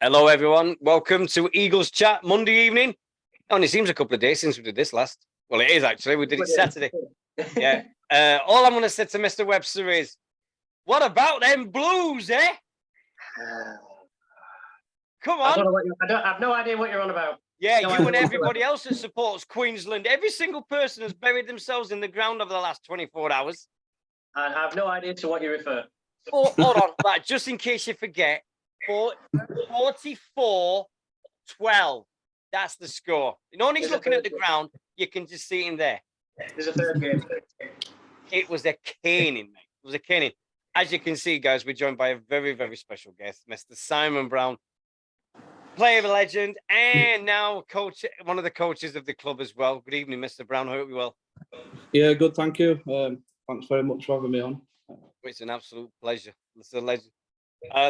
Hello, everyone. Welcome to Eagles Chat Monday evening. Only seems a couple of days since we did this last. Well, it is actually. We did it Saturday. Yeah. All I'm going to say to Mr. Webster is, what about them Blues, eh? Come on. I have no idea what you're on about. Yeah, you and everybody else that supports Queensland. Every single person has buried themselves in the ground over the last 24 hours. I have no idea to what you refer. Oh, hold on. Right, just in case you forget, 44-12. That's the score. No one's looking at the ground. You can just see him there. There's a third game. It was a caning, mate. It was a caning. As you can see, guys, we're joined by a very, very special guest, Mr. Simon Brown, player legend, and now coach, one of the coaches of the club as well. Good evening, Mr. Brown. I hope you're well. Yeah, good. Thank you. Thanks very much for having me on. It's an absolute pleasure. It's a legend.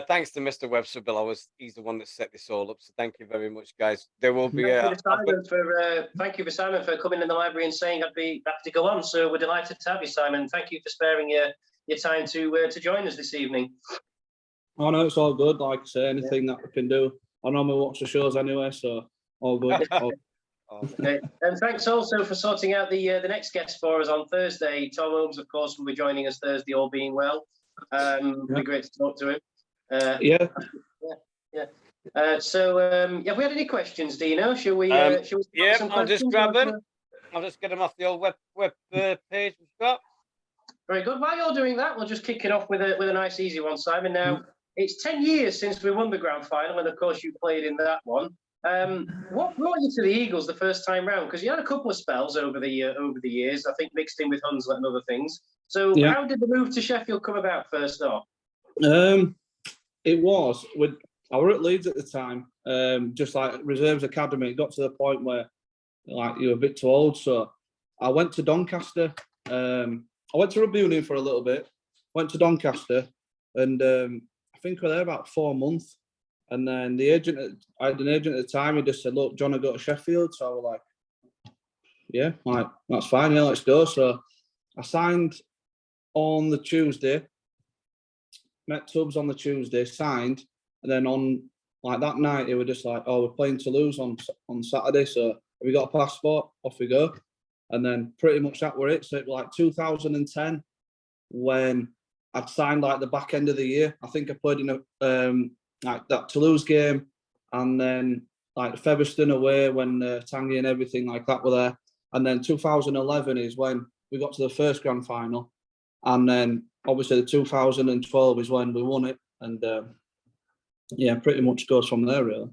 Thanks to Mr. Webster Bill. He's the one that set this all up. So thank you very much, guys. There will be. Thank you for Simon for coming in the library and saying I'd be happy to go on. So we're delighted to have you, Simon. Thank you for sparing your time to join us this evening. Oh no, it's all good. Like I say, anything that we can do. I normally watch the shows anyway, so all good. Okay. And thanks also for sorting out the next guest for us on Thursday. Tom Holmes, of course, will be joining us Thursday, all being well. It'll be great to talk to him. Yeah. Have we had any questions, Deano? Shall we? Yeah, I'll just grab them. I'll just get them off the old web page we've got. Very good. While you're doing that, we'll just kick it off with a nice, easy one, Simon. Now, it's 10 years since we won the grand final, and of course, you played in that one. What brought you to the Eagles the first time round? Because you had a couple of spells over the years, I think mixed in with Hunslet and other things. So how did the move to Sheffield come about first off? It was I were at Leeds at the time, just like reserves academy. It got to the point where like you were a bit too old, so I went to Doncaster. I went to rugby union for a little bit. Went to Doncaster, and I think we were there about 4 months. And then I had an agent at the time. He just said, "Look, do you want to go to Sheffield?" So I was like, "Yeah, like that's fine. Yeah, let's go." So I signed on the Tuesday. Met Tubbs on the Tuesday, signed, and then on like that night, they were just like, "Oh, we're playing Toulouse on Saturday, so have you got a passport? Off we go." And then pretty much that were it. So it was like 2010 when I'd signed like the back end of the year. I think I played in a like that Toulouse game, and then like Featherston away when Tanguy and everything like that were there. And then 2011 is when we got to the first grand final, and then obviously the 2012 is when we won it, and pretty much goes from there really.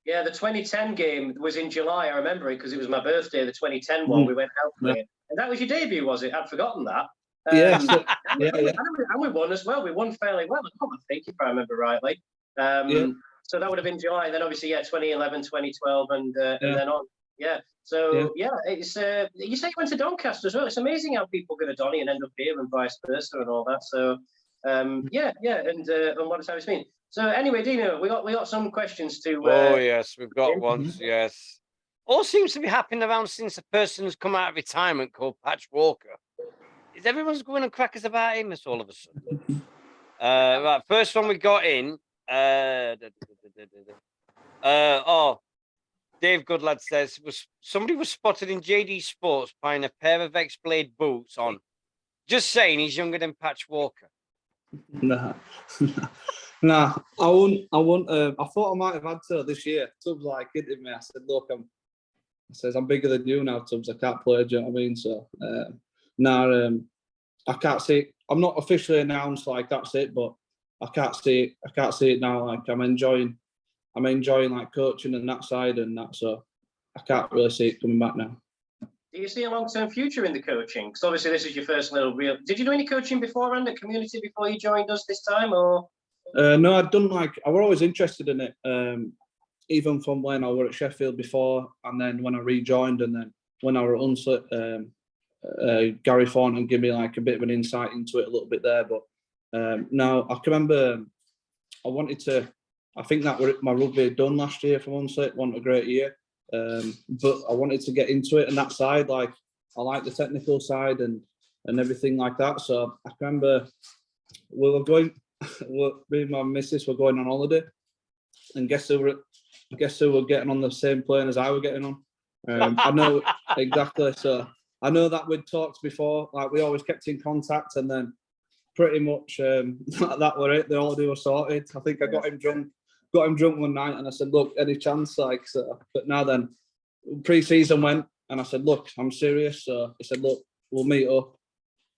Yeah, the 2010 game was in July. I remember it because it was my birthday. The 2010 one, we went out playing, and that was your debut, was it? I'd forgotten that. And we won as well. We won fairly well, I think, if I remember rightly. So that would have been July. Then obviously, 2011, 2012, and then on. Yeah. So it's you say you went to Doncaster as well. It's amazing how people go to Donny and end up here and vice versa and all that. So and what does that mean? So anyway, Deano, we got some questions to. Yes, we've got ones. Yes, all seems to be happening around since a person's come out of retirement called Patch Walker. Is everyone's going on crackers about him? It's all of a sudden. Right, first one we got in. Dave Goodlad says somebody was spotted in JD Sports buying a pair of X-Blade boots on. Just saying, he's younger than Patch Walker. Nah, I wouldn't. I thought I might have had to this year. Tubbs like hitting me. I said, "Look, I'm bigger than you now, Tubbs. I can't play." Do you know what I mean? So, I can't see it. I'm not officially announced like that's it, but I can't see it now. Like I'm enjoying like coaching and that side and that. So I can't really see it coming back now. Do you see a long-term future in the coaching? Because obviously this is your first little real. Did you do any coaching beforehand at Community before you joined us this time, or? No, I'd done I was always interested in it. Even from when I were at Sheffield before, and then when I rejoined, and then when I were at Hunslet, Gary Thornton gave me like a bit of an insight into it a little bit there. But now I can remember I wanted to. I think that my rugby had done last year from Hunslet. Wasn't a great year, but I wanted to get into it and that side. Like I like the technical side and everything like that. So I can remember we were going. Me and my missus were going on holiday, and guess who were getting on the same plane as I were getting on. I know exactly. So I know that we'd talked before. Like we always kept in contact, and then pretty much that were it. The holiday was sorted. I think I got him drunk one night, and I said, "Look, any chance?" Like, so, but now then, pre-season went, and I said, "Look, I'm serious." So he said, "Look, we'll meet up."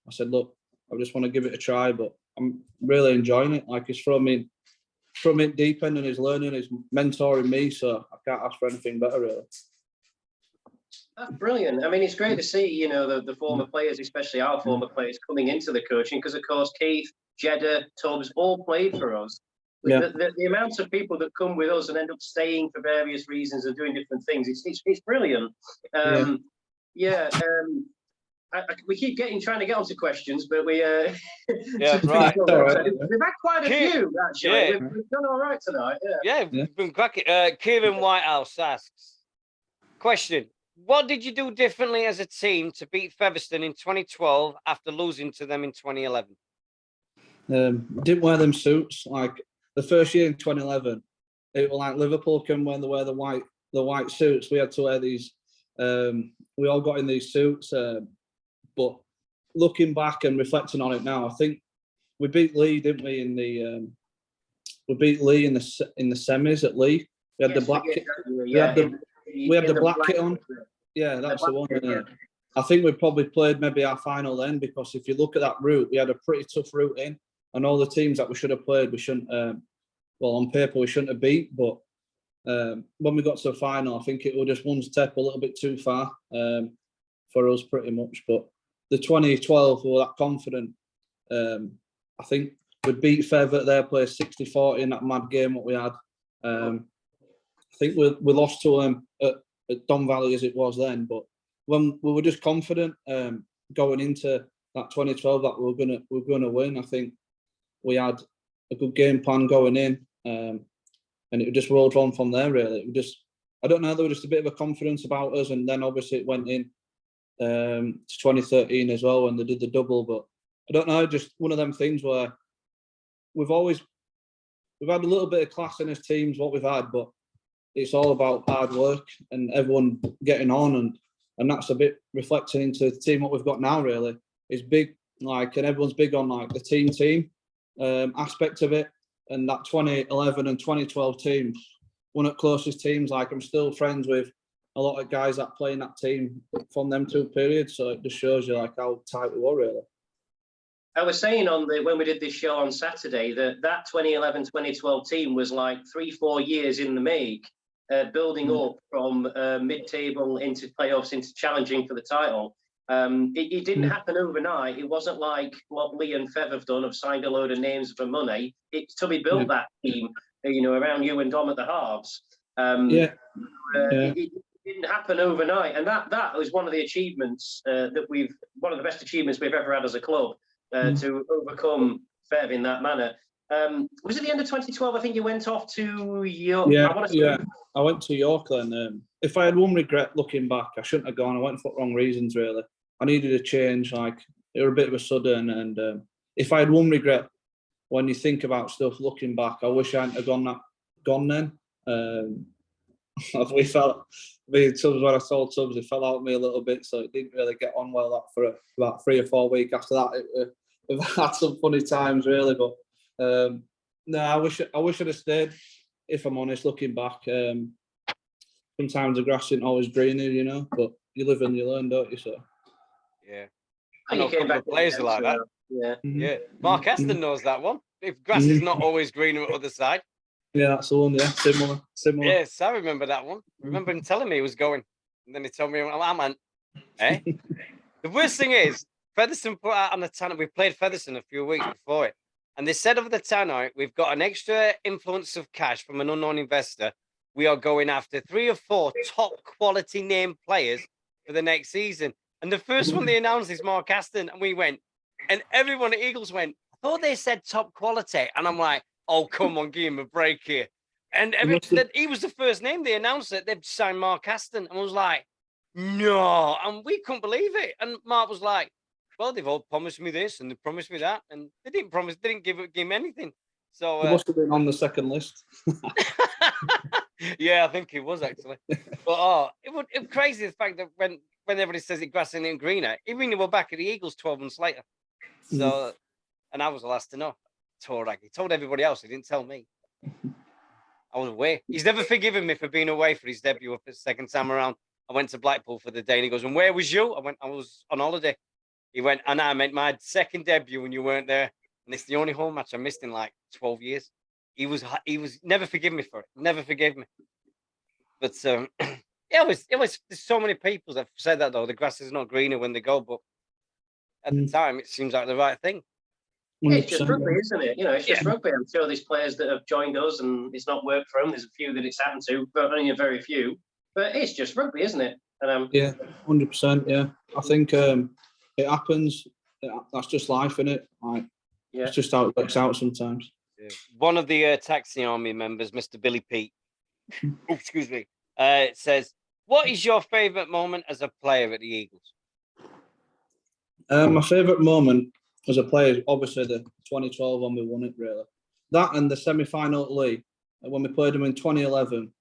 I said, "Look, I just want to give it a try, but I'm really enjoying it. Like he's from it deep end, and he's learning, he's mentoring me, so I can't ask for anything better, really." That's brilliant. I mean, it's great to see, you know, the former players, especially our former players, coming into the coaching because, of course, Keith, Jeddah, Tubbs all played for us. Yeah. The amount of people that come with us and end up staying for various reasons and doing different things, it's brilliant. We keep trying to get onto questions, but we right. We've had quite a few actually. Yeah. We've done all right tonight. We've been cracking. Kieran Whitehouse asks, question: what did you do differently as a team to beat Featherston in 2012 after losing to them in 2011? Didn't wear them suits. Like the first year in 2011, it was like Liverpool can when they wear the white suits. We had to wear these. We all got in these suits. But looking back and reflecting on it now, I think we beat Lee, didn't we? We beat Lee in the semis at Lee. We had the black kit. We had the black kit on. Yeah, that's the one. I think we probably played maybe our final then, because if you look at that route, we had a pretty tough route in, and all the teams that we should have played, we shouldn't. Well, on paper we shouldn't have beat, but when we got to the final, I think it was just one step a little bit too far for us, pretty much. But the 2012 we were that confident. I think we beat Fev at their place 60-40 in that mad game what we had. I think we lost to them at Don Valley as it was then, but when we were just confident going into that 2012 that we were gonna win. I think we had a good game plan going in, and it just rolled on from there. Really, I don't know, there was just a bit of a confidence about us, and then obviously it went in to 2013 as well when they did the double. But I don't know, just one of them things where we've had a little bit of class in his teams what we've had, but it's all about hard work and everyone getting on, and that's a bit reflecting into the team what we've got now. Really, is big, like, and everyone's big on like the team aspect of it, and that 2011 and 2012 team, one of the closest teams. Like, I'm still friends with a lot of guys that play in that team from them two periods, so it just shows you like how tight we were, really. I was saying when we did this show on Saturday that 2011-2012 team was like 3-4 years in the make, building up from mid-table into playoffs into challenging for the title. It didn't happen overnight. It wasn't like what Lee and Fev have done, have signed a load of names for money. It's to be built that team, you know, around you and Dom at the halves. It didn't happen overnight, and that was one of the achievements one of the best achievements we've ever had as a club, to overcome Fev in that manner. Was it the end of 2012? I think you went off to York. I went to York then. If I had one regret looking back, I shouldn't have gone. I went for the wrong reasons, really. I needed a change. Like, it was a bit of a sudden, and if I had one regret when you think about stuff looking back, I wish I hadn't have gone then. We felt, when I told Tubbs, it fell out of me a little bit, so it didn't really get on well that for about 3 or 4 weeks after that. We've had some funny times, really, but no, I wish I'd have stayed, if I'm honest, looking back. Sometimes the grass isn't always greener, you know, but you live and you learn, don't you? So yeah, I know a couple of players are like that. Yeah. Mark Aston knows that one. If grass is not always greener at the other side. Yeah, that's the one. Yeah, similar. Yes, I remember that one. I remember him telling me he was going, and then he told me, "Oh, man, eh." The worst thing is, Featherston put out on the tannoy. We played Featherston a few weeks before it, and they said over the tannoy, "We've got an extra influence of cash from an unknown investor. We are going after 3 or 4 top quality name players for the next season." And the first one they announced is Mark Aston, and we went, and everyone at Eagles went, "I thought they said top quality," and I'm like, "Oh, come on, give him a break here." And he was the first name they announced that they'd signed Mark Aston, and I was like, "No," and we couldn't believe it. And Mark was like, "Well, they've all promised me this and they promised me that, and they didn't give him anything." So he must have been on the second list. yeah, I think he was actually. But it was crazy the fact that when everybody says it grass and greener, even we're back at the Eagles 12 months later. So, and I was the last to know. He told everybody else. He didn't tell me. I was away. He's never forgiven me for being away for his debut for the second time around. I went to Blackpool for the day, and he goes, "And where was you?" I was on holiday. He went, "And I meant my second debut when you weren't there, and it's the only home match I missed in like 12 years." He was never forgive me for it. Never forgave me. But it was. There's so many people that have said that though. The grass is not greener when they go, but at the time, it seems like the right thing. It's just rugby, isn't it? It's just rugby. I'm sure there's players that have joined us and it's not worked for them. There's a few that it's happened to, but only a very few. But it's just rugby, isn't it? And yeah, 100%. Yeah, I think it happens. That's just life, isn't it? Like, it's just how it works out sometimes. Yeah. One of the taxi army members, Mr. Billy Pete, excuse me, says, "What is your favourite moment as a player at the Eagles?" My favourite moment as a player is obviously the 2012 when we won it, really. That and the semi-final at Lee, when we played them in 2011.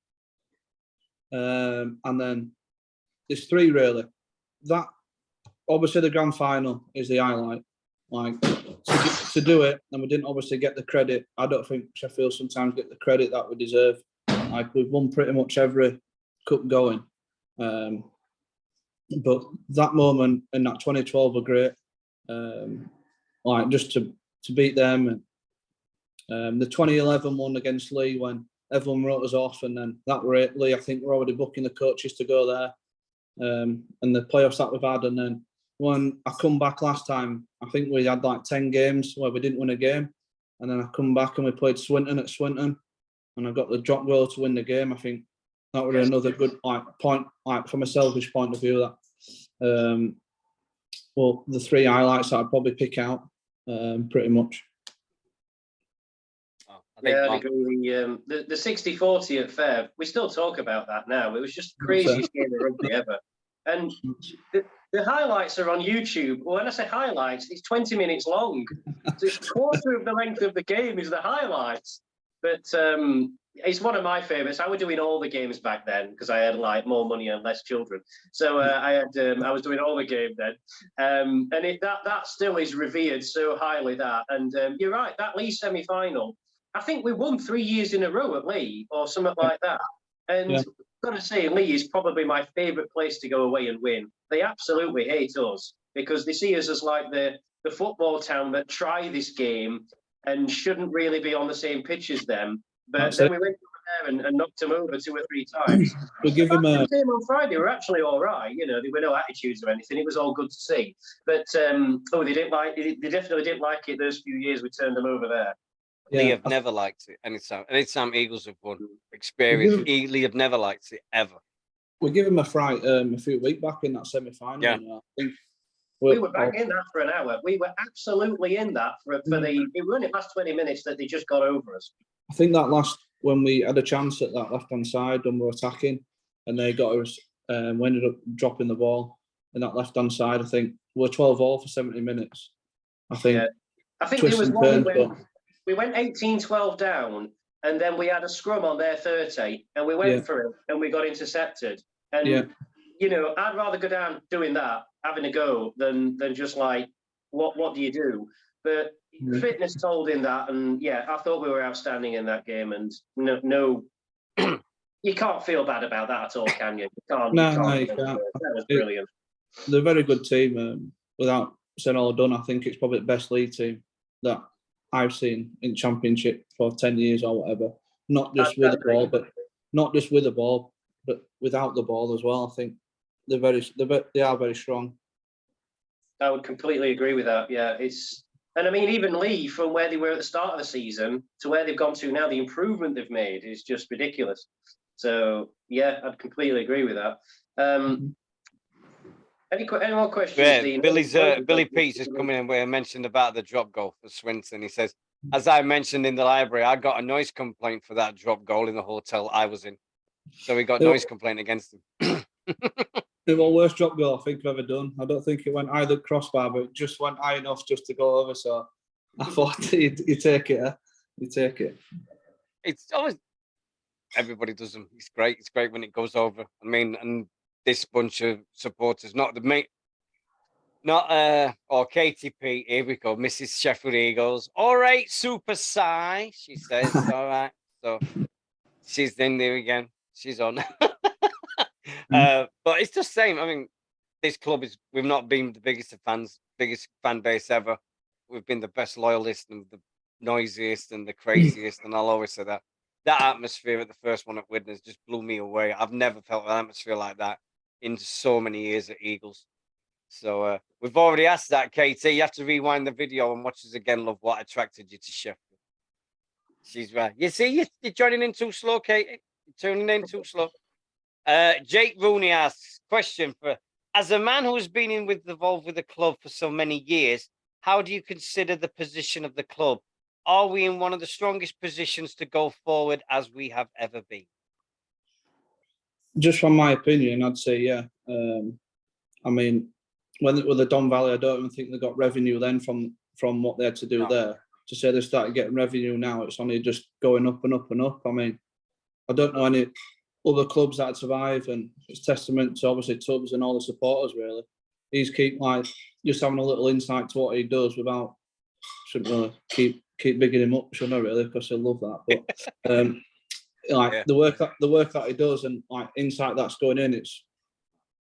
And then there's three, really. That, obviously, the grand final is the highlight. Like, to do it, and we didn't obviously get the credit. I don't think Sheffield sometimes get the credit that we deserve. Like, we've won pretty much every cup going. But that moment in that 2012 were great. Like, just to beat them. And the 2011 one against Lee, when everyone wrote us off, and then that were it. Lee, I think we're already booking the coaches to go there. And the playoffs that we've had. And then when I come back last time, I think we had like 10 games where we didn't win a game. And then I come back and we played Swinton at Swinton, and I got the drop goal to win the game. I think that was another good point, from a selfish point of view. That well, the three highlights that I'd probably pick out, pretty much. I agree. The 60-40 at Fair, we still talk about that now. It was just the craziest game of rugby ever. And the highlights are on YouTube. Well, when I say highlights, it's 20 minutes long. So it's a quarter of the length of the game is the highlights. But it's one of my favourites. I was doing all the games back then because I had like more money and less children. So I was doing all the game then. And that still is revered so highly, that. And you're right, that Lee semi-final, I think we won 3 years in a row at Lee or something like that. And I've got to say, Lee is probably my favourite place to go away and win. They absolutely hate us because they see us as like the football town that try this game and shouldn't really be on the same pitch as them. But then we went over there and knocked them over 2 or 3 times. We give them a game on Friday. Were actually all right. There were no attitudes or anything. It was all good to see. But they didn't like. They definitely didn't like it those few years we turned them over there. Yeah. Lee have never liked it. Anytime Eagles have won experience, Lee have never liked it ever. We give him a fright a few weeks back in that semi-final. Yeah. I think we were back in that for an hour. We were absolutely in that for the. It was only last 20 minutes that they just got over us. I think that last, when we had a chance at that left-hand side when we were attacking, and they got us, we ended up dropping the ball in that left-hand side. I think we were 12-all for 70 minutes. I think there was one we went 18-12 down, and then we had a scrum on their 30, and we went for it, and we got intercepted. And I'd rather go down doing that, having a go, than just like, what do you do? But fitness told in that, and I thought we were outstanding in that game, and no, you can't feel bad about that at all, can you? You can't. You can't. That was brilliant. They're a very good team. Without saying all done, I think it's probably the best league team that I've seen in Championship for 10 years or whatever. Not just with the ball, but without the ball as well. I think they are very strong. I would completely agree with that. Yeah, and I mean, even Lee, from where they were at the start of the season to where they've gone to now, the improvement they've made is just ridiculous. So I'd completely agree with that. Any more questions? Yeah, Dean? Billy Pete's is coming in where I mentioned about the drop goal for Swinton. He says, as I mentioned in the library, I got a noise complaint for that drop goal in the hotel I was in. So we got noise complaint against him. The worst drop goal I think I've ever done. I don't think it went either crossbar, but it just went high enough just to go over. So I thought he'd take it. You take it. It's always everybody does them. It's great. It's great when it goes over. I mean, and this bunch of supporters, not the mate, not or KTP. Here we go, Mrs. Sheffield Eagles. All right, Super Sai. She says, all right. So she's in there again. She's on. But it's just the same. I mean, this club is. We've not been the biggest of fans, biggest fan base ever. We've been the best loyalists and the noisiest and the craziest, and I'll always say that. That atmosphere at the first one at Widnes just blew me away. I've never felt an atmosphere like that in so many years at Eagles. So we've already asked that, Katie. You have to rewind the video and watch us again, love, what attracted you to Sheffield. She's right. You see, you're joining in too slow, Katie. You're tuning in too slow. Jake Rooney asks, question for, as a man who has been involved with the club for so many years, how do you consider the position of the club? Are we in one of the strongest positions to go forward as we have ever been? Just from my opinion, I'd say, yeah. I mean, with the Don Valley, I don't even think they got revenue then from what they had to do there. To say they started getting revenue now, it's only just going up and up and up. I mean, I don't know any other clubs that survive, and it's testament to obviously Tubbs and all the supporters, really. He's just having a little insight to what he does without, shouldn't really keep bigging him up, shouldn't I, really, because I love that. But the work that he does and like insight that's going in,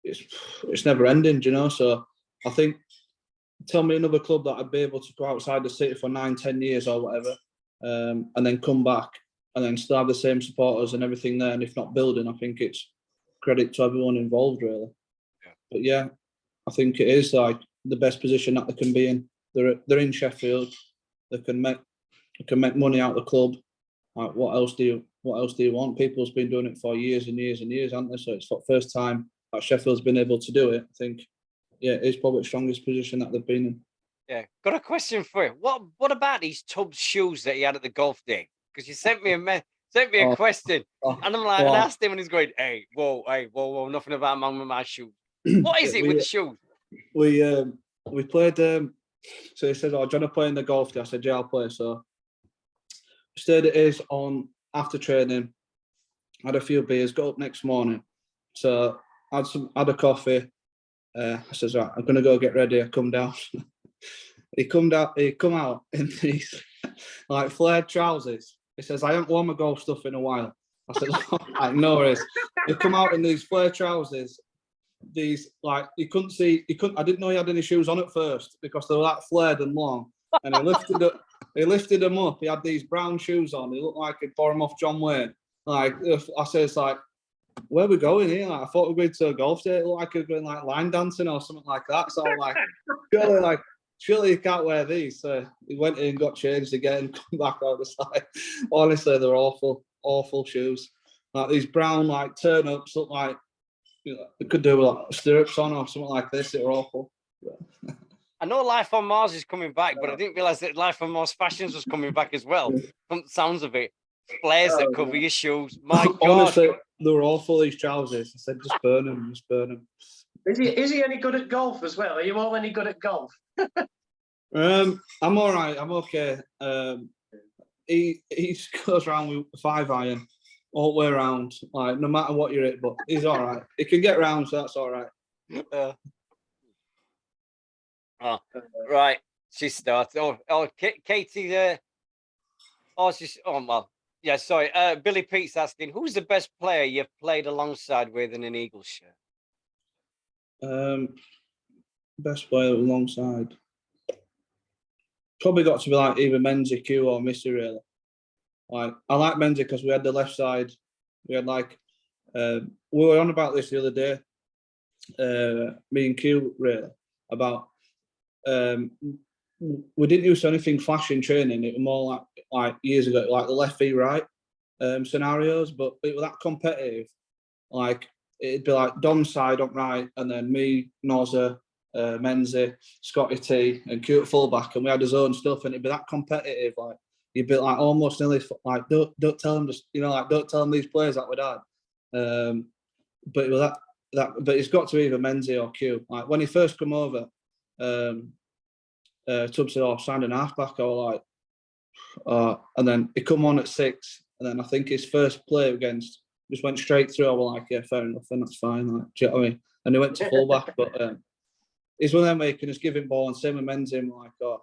it's never ending, you know. So I think, tell me another club that I'd be able to go outside the city for 9-10 years or whatever, and then come back and then still have the same supporters and everything there, and if not building, I think it's credit to everyone involved, really. Yeah. But yeah, I think it is like the best position that they can be in. They're in Sheffield. They can make money out of the club. Like, what else do you want? People's been doing it for years and years and years, haven't they? So it's the first time that Sheffield's been able to do it. I think, yeah, it's probably the strongest position that they've been in. Yeah, got a question for you. What about these Tubbs shoes that he had at the golf day? Because you sent me a question, and I'm like, I asked him, and he's going, "Hey, whoa, nothing about my shoes. What is it with the shoes?" We played. So he said, "Oh, do you want to play in the golf day?" I said, "Yeah, I'll play." So we stayed at his on after training, had a few beers, got up next morning. So had a coffee. I says, "Right, I'm gonna go get ready." I come down. He come out in these like flared trousers. He says, "I haven't worn my golf stuff in a while." I said, "Like, no worries." He come out in these flared trousers. These, like, I didn't know he had any shoes on at first because they were that flared and long. And he lifted them up. He had these brown shoes on. He looked like he'd bought them off John Wayne. Like, I says, like, "Where are we going here?" Like, I thought we were going to a golf day. It looked like we were going like line dancing or something like that. So I'm like, surely you can't wear these. So he went in, got changed again, come back out the side. Honestly, they're awful shoes. Like these brown, like turn-ups look like, you know, they could do with like stirrups on or something like this. They were awful. I know Life on Mars is coming back, but I didn't realise that Life on Mars Fashions was coming back as well. From the sounds of it, flares that cover your shoes. My God, honestly, they were awful. These trousers. I said, just burn them. Is he any good at golf as well? Are you all any good at golf? I'm all right. I'm okay. He goes around with a 5-iron all the way around, like no matter what you're at. But he's all right. He can get round, so that's all right. Right. She started. Katie. Yeah. Sorry. Billy Pete's asking, who's the best player you've played alongside with in an Eagles shirt? Best player alongside. Probably got to be like either Menzies, Q, or Missy, really. Like, I like Menzies because we had the left side. We had like, we were on about this the other day, me and Q, really, about we didn't use anything flash in training. It was more like years ago, like the left v right scenarios, but it was that competitive. Like, it'd be like Dom's side up right, and then me, Nozza, Menzies, Scotty T, and Q at fullback, and we had his own stuff, and it'd be that competitive. Like, you'd be like almost nearly like, don't tell them, just, you know, like, don't tell them these players that we'd had. But it was but it's got to be either Menzies or Q. Like, when he first come over, Tubbs said, "Oh, signed an halfback." I was like, And then he come on at 6, and then I think his first play against just went straight through. I was like, yeah, fair enough, and that's fine. Like, do you know what I mean? And he went to fullback, but he's one of them where you can just give him ball and same with men's him like, oh,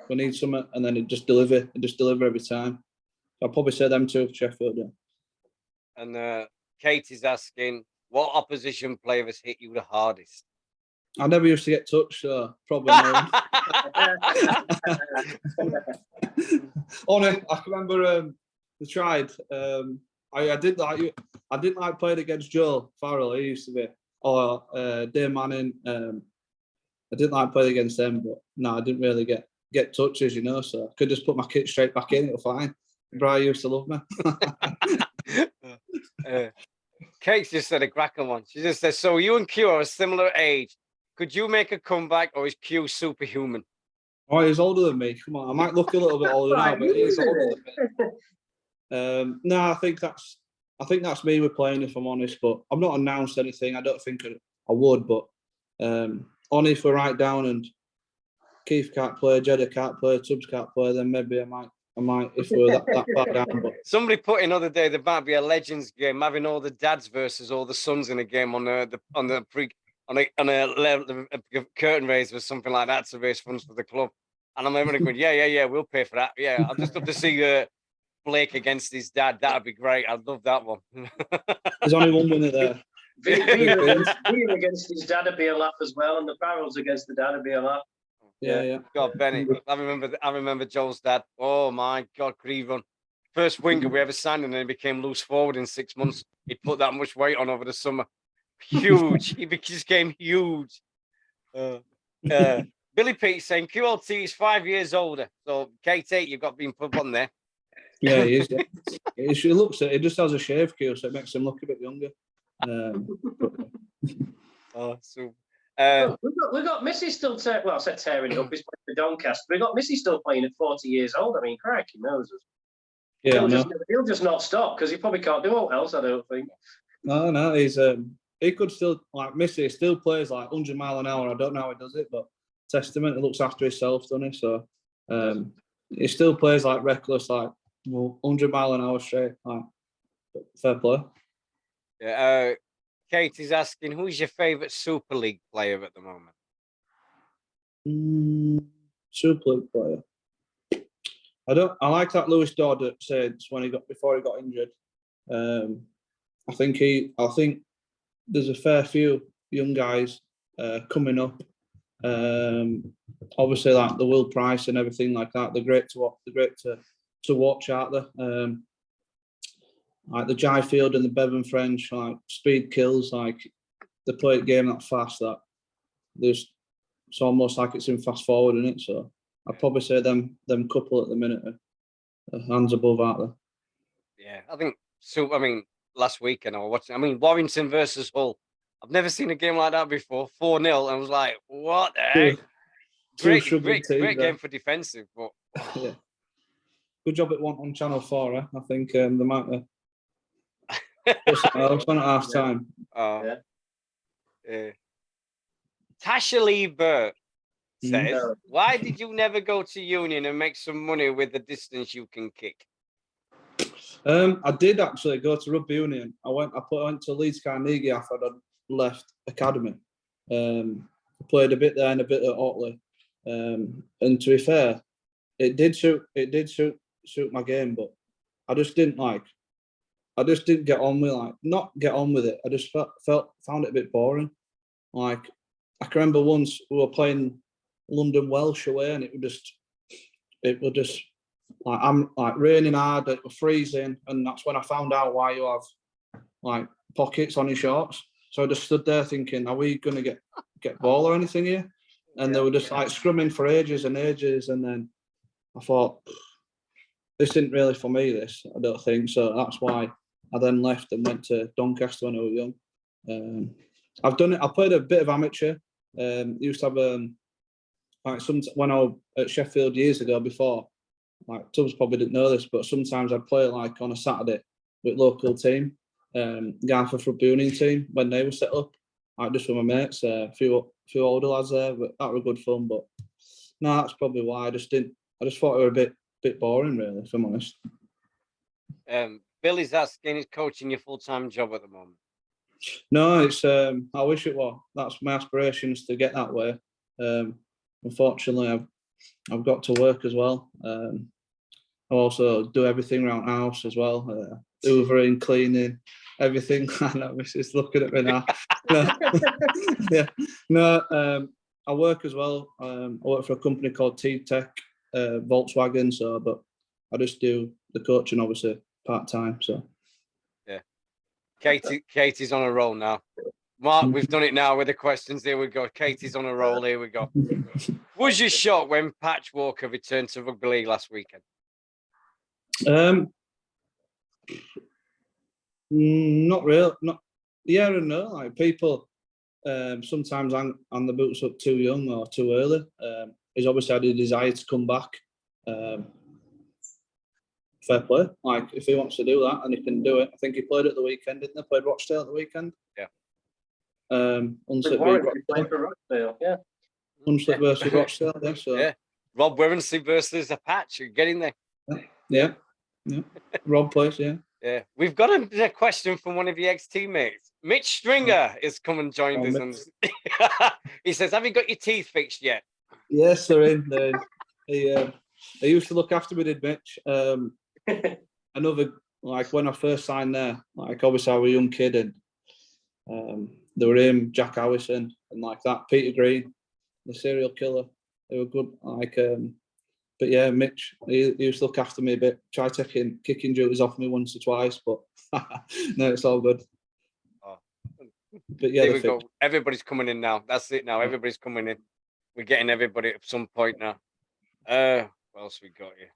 we need something, and then it just deliver every time. So I'll probably say them two for Sheffield. Yeah. And Katie's asking, what opposition player has hit you the hardest? I never used to get touched, so probably no one. Only I can remember they tried. I didn't like playing against Joe Farrell. He used to be, or Dave Manning. I didn't like playing against them, but no, I didn't really get touches, you know. So I could just put my kit straight back in. It was fine. Brian used to love me. Kate just said a cracking one. She just said, so you and Q are a similar age. Could you make a comeback, or is Q superhuman? Oh, he's older than me. Come on, I might look a little bit older now, but he's older than me. No, I think that's me with playing, if I'm honest. But I've not announced anything. I don't think I would, but only if we're right down and Keith can't play, Jeddah can't play, Tubbs can't play, then maybe I might if we're that far down. But somebody put in the other day there might be a Legends game having all the dads versus all the sons in a game on a curtain raise or something like that to raise funds for the club. And I'm remember going, yeah, we'll pay for that. Yeah, I'd just love to see Blake against his dad. That'd be great. I'd love that one. There's only one winner there. Being against his dad would be a laugh as well, and the Farrells against the dad would be a laugh. Yeah. God, Benny. I remember Joel's dad. Oh my God, could he run? First winger we ever signed, and then he became loose forward in 6 months. He put that much weight on over the summer. Huge. He became huge. Billy Pete saying QLT is 5 years older. So KT, you've got being put on there. Yeah, he is. He looks it. He just has a shave queue, so it makes him look a bit younger. So we've got Missy still I said tearing it up. He's playing for Doncaster. We've got Missy still playing at 40 years old. I mean, crikey knows us. Yeah, he'll just not stop because he probably can't do all else, I don't think. No, he's he could still, like Missy still plays like 100 mile an hour. I don't know how he does it, but testament, he looks after himself, doesn't he? So he still plays like reckless, like 100 mile an hour straight. Like, fair play. Yeah. Katie's asking, who's your favourite Super League player at the moment? Super League player. I like that Lewis Dodd at Saints before he got injured. I think there's a fair few young guys coming up. Obviously, like the Will Price and everything like that. They're great to watch out there. Like the Sheffield and the Bevan French, like speed kills, like they play a game that fast that it's almost like it's in fast forward, isn't it? So I'd probably say them couple at the minute are hands above out there. Yeah, I think so. I mean, last weekend I was watching. Warrington versus Hull. I've never seen a game like that before. 4-0, and I was like, what the heck? Great game for defensive, but yeah. Good job it went on Channel 4. I think they might have. I was on at half time. Tasha Lee Burt says, why did you never go to Union and make some money with the distance you can kick? I did actually go to Rugby Union. I went to Leeds Carnegie after I'd left academy. I played a bit there and a bit at Otley. And to be fair, it did suit my game, but I just didn't get on with not get on with it. I just found it a bit boring. Like I can remember once we were playing London Welsh away, and it was just like I'm like raining hard, it was freezing, and that's when I found out why you have like pockets on your shorts. So I just stood there thinking, are we gonna get ball or anything here? And they were just like scrumming for ages and ages, and then I thought, this isn't really for me, this, I don't think. So that's why I then left and went to Doncaster when I was young. I played a bit of amateur. Used to have when I was at Sheffield years ago before, like Tubbs probably didn't know this, but sometimes I'd play like on a Saturday with local team, Garforth Rugby Union team when they were set up, like just with my mates, a few older lads there, but that was good fun. But no, that's probably why I just thought it was a bit bit boring, really, if I'm honest. Billy's asking, is coaching your full-time job at the moment? No, it's I wish it was. That's my aspirations to get that way. Unfortunately, I've got to work as well. I also do everything around the house as well. Hoovering, cleaning, everything. I know Mrs. looking at me now. I work as well. I work for a company called T-Tech, Volkswagen. So, but I just do the coaching, obviously, part-time. So. Yeah. Katie's on a roll now. Mark, we've done it now with the questions. Here we go. Katie's on a roll. Here we go. Was you shocked when Patch Walker returned to rugby league last weekend? Not real. Not yeah and no. Like people sometimes hang the boots up too young or too early. He's obviously had a desire to come back. Fair play. Like if he wants to do that and he can do it. I think he played at the weekend, didn't he? Played Rochdale at the weekend. Yeah. Unslip for Rochdale. Yeah. Unslip versus Rochdale. Yeah. So. Yeah. Rob Werensley versus a Patch. You're getting there. Yeah. Rob plays. Yeah. Yeah. We've got a question from one of your ex-teammates. Mitch Stringer has come and joined us. And he says, "Have you got your teeth fixed yet?" Yes, they're in. He used to look after me, did Mitch? Another, like when I first signed there, like obviously I was a young kid and there were him, Jack Howison and like that, Peter Green, the serial killer. They were good. Like, but yeah, Mitch, he used to look after me a bit, try taking kicking duties off me once or twice, but no, it's all good. Oh. But yeah, there we go. Everybody's coming in now. That's it now. Everybody's coming in. We're getting everybody at some point now. What else we got here?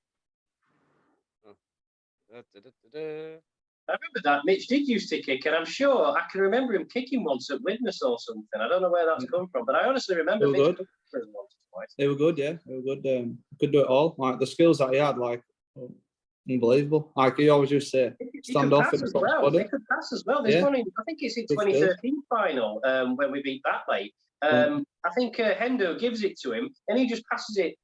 I remember that Mitch did used to kick, and I'm sure I can remember him kicking once at Widnes or something. I don't know where that's come from, but I honestly remember Mitch kicking for him once or twice. They were good, yeah. They were good. Could do it all. Like the skills that he had, like unbelievable. Like he always used to stand off and he could pass as well. There's one in, I think it's in 2013 final when we beat Batley. I think Hendo gives it to him, and he just passes it.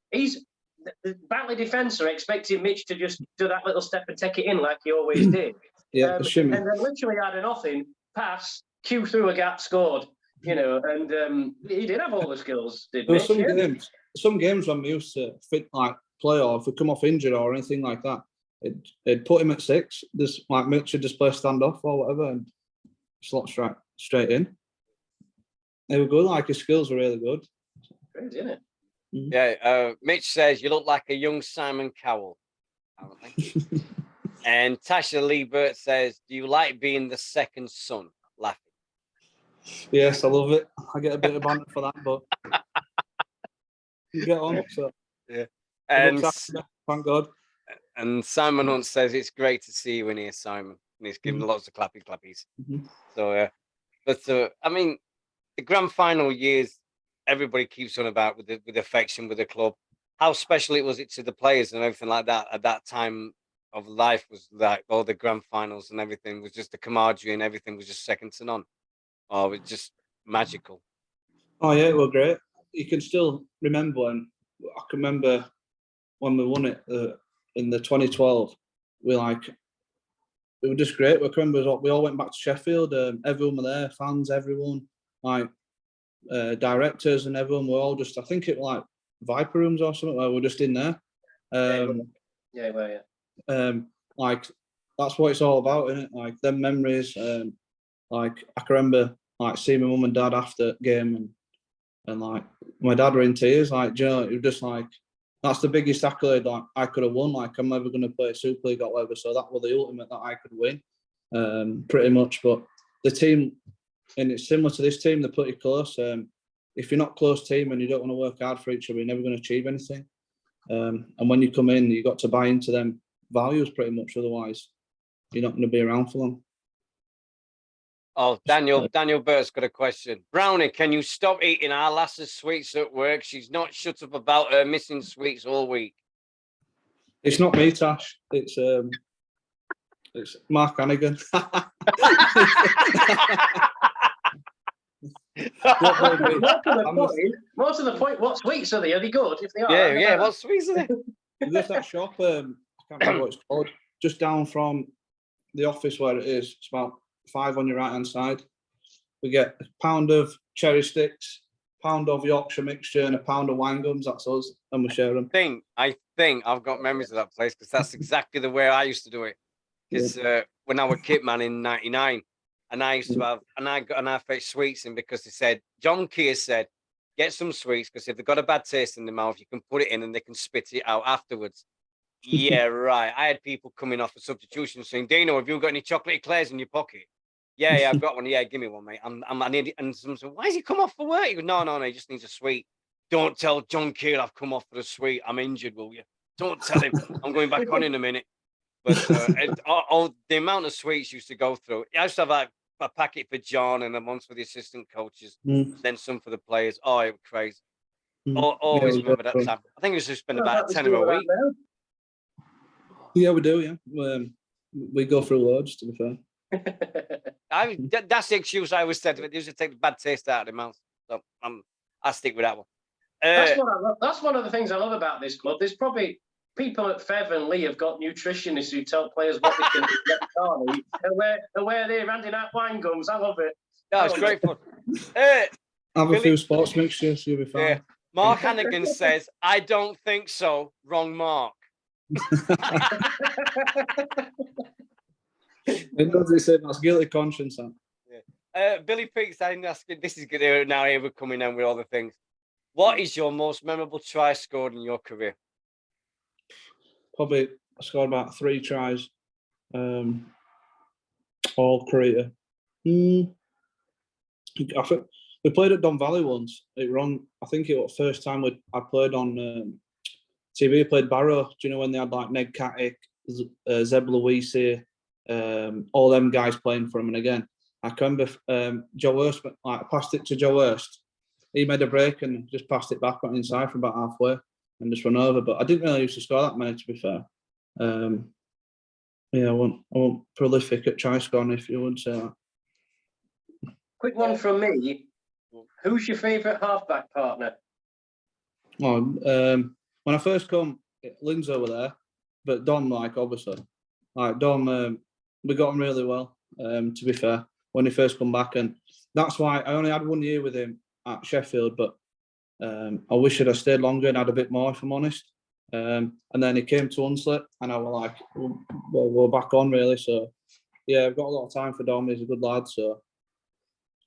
The Batley defence are expecting Mitch to just do that little step and take it in like he always did. Yeah, and then literally out of nothing, pass, cue through a gap, scored. You know, and he did have all the skills, did Mitch? Some games when we used to play or if we come off injured or anything like that, it'd put him at 6. Just like Mitch would just play standoff or whatever and slot straight in. They were good. Like his skills were really good. Crazy, isn't it? Mm-hmm. Yeah, Mitch says you look like a young Simon Cowell. And Tasha Liebert says, "Do you like being the second son?" Laughing. Yes, I love it. I get a bit of banter for that, but you get on. So yeah, and thank God. And Simon Hunt says it's great to see you in here, Simon. And he's giving lots of clappies. Mm-hmm. So, but I mean, the grand final years. Everybody keeps on about with affection with the club. How special it was to the players and everything like that at that time of life was like all the grand finals and everything was just the camaraderie and everything was just second to none. Oh, it was just magical. Oh yeah, it was great. You can still remember I can remember when we won it in the 2012. It was just great. I can remember we all went back to Sheffield. Everyone were there, fans, everyone like. Directors and everyone were all just, I think it was like Viper rooms or something where we're just in there. Like that's what it's all about, isn't it? Like them memories. Like I can remember like seeing my mum and dad after the game and like my dad were in tears. Like, you know, it was just like that's the biggest accolade like I could have won. Like I'm never going to play Super League or whatever. So that was the ultimate that I could win, pretty much. But the team. And it's similar to this team, they're pretty close. If you're not close team and you don't want to work hard for each other, you're never going to achieve anything. And when you come in, you've got to buy into them values pretty much. Otherwise, you're not going to be around for them. Oh, Daniel Burt's got a question. Brownie, can you stop eating our lass's sweets at work? She's not shut up about her missing sweets all week. It's not me, Tash. It's Mark Hannigan. More to the point, what sweets are they? Are they good? If they are, yeah. What sweets are they? We go to that shop. I can't remember what it's called. Just down from the office where it is. It's about 5 on your right hand side. We get a pound of cherry sticks, pound of Yorkshire mixture, and a pound of wine gums. That's us, and we share them. I think I've got memories of that place because that's exactly the way I used to do it. Because when I was kit man in '99, and I used to have, and I fetched sweets in because they said, John Keir said, get some sweets because if they've got a bad taste in the mouth, you can put it in and they can spit it out afterwards. Yeah, right. I had people coming off for substitution saying, Deano, have you got any chocolate eclairs in your pocket? Yeah, I've got one. Yeah, give me one, mate. I need it. And someone said, why has he come off for work? He goes, no, he just needs a sweet. Don't tell John Keir I've come off for a sweet. I'm injured, will you? Don't tell him. I'm going back on in a minute. But the amount of sweets used to go through. I used to have like a packet for John and a month for the assistant coaches, then some for the players. Oh, it was crazy. Always remember that time. I think we used to spend about 10 a week. Yeah, we do. Yeah, we go through loads. To be fair. That's the excuse I always said. They used to take the bad taste out of the mouth. So I stick with that one. That's one of the things I love about this club. There's probably people at Fev and Lee have got nutritionists who tell players what they can eat and where they're handing out wine gums. I love it. No, it's great fun. Have a few sports mixtures, you'll be fine. Yeah. Mark Hannigan says, I don't think so. Wrong Mark. It does say that's guilty conscience. Yeah. Billy Peake's asking, this is good now, here we're coming in with all the things. What is your most memorable try scored in your career? Probably I scored about 3 tries all career. I think we played at Don Valley once. It were I think it was the first time I played on TV. I played Barrow. Do you know when they had like Ned Katic, Zeb Louisi, all them guys playing for him? And again, I can remember Joe Hurst, I passed it to Joe Hurst. He made a break and just passed it back, went inside for about halfway and just run over. But I didn't really used to score that many, to be fair. Yeah, I wasn't prolific at try scoring, if you would say that. Quick one from me. Who's your favourite halfback partner? Oh, when I first come, Lynn's over there, but Dom, obviously, Dom, we got on really well. To be fair, when he first come back, and that's why I only had 1 year with him at Sheffield. But I wish I'd have stayed longer and had a bit more, if I'm honest. And then he came to Hunslet, and I was like, well, we're back on really. So yeah, I've got a lot of time for Dom. He's a good lad, so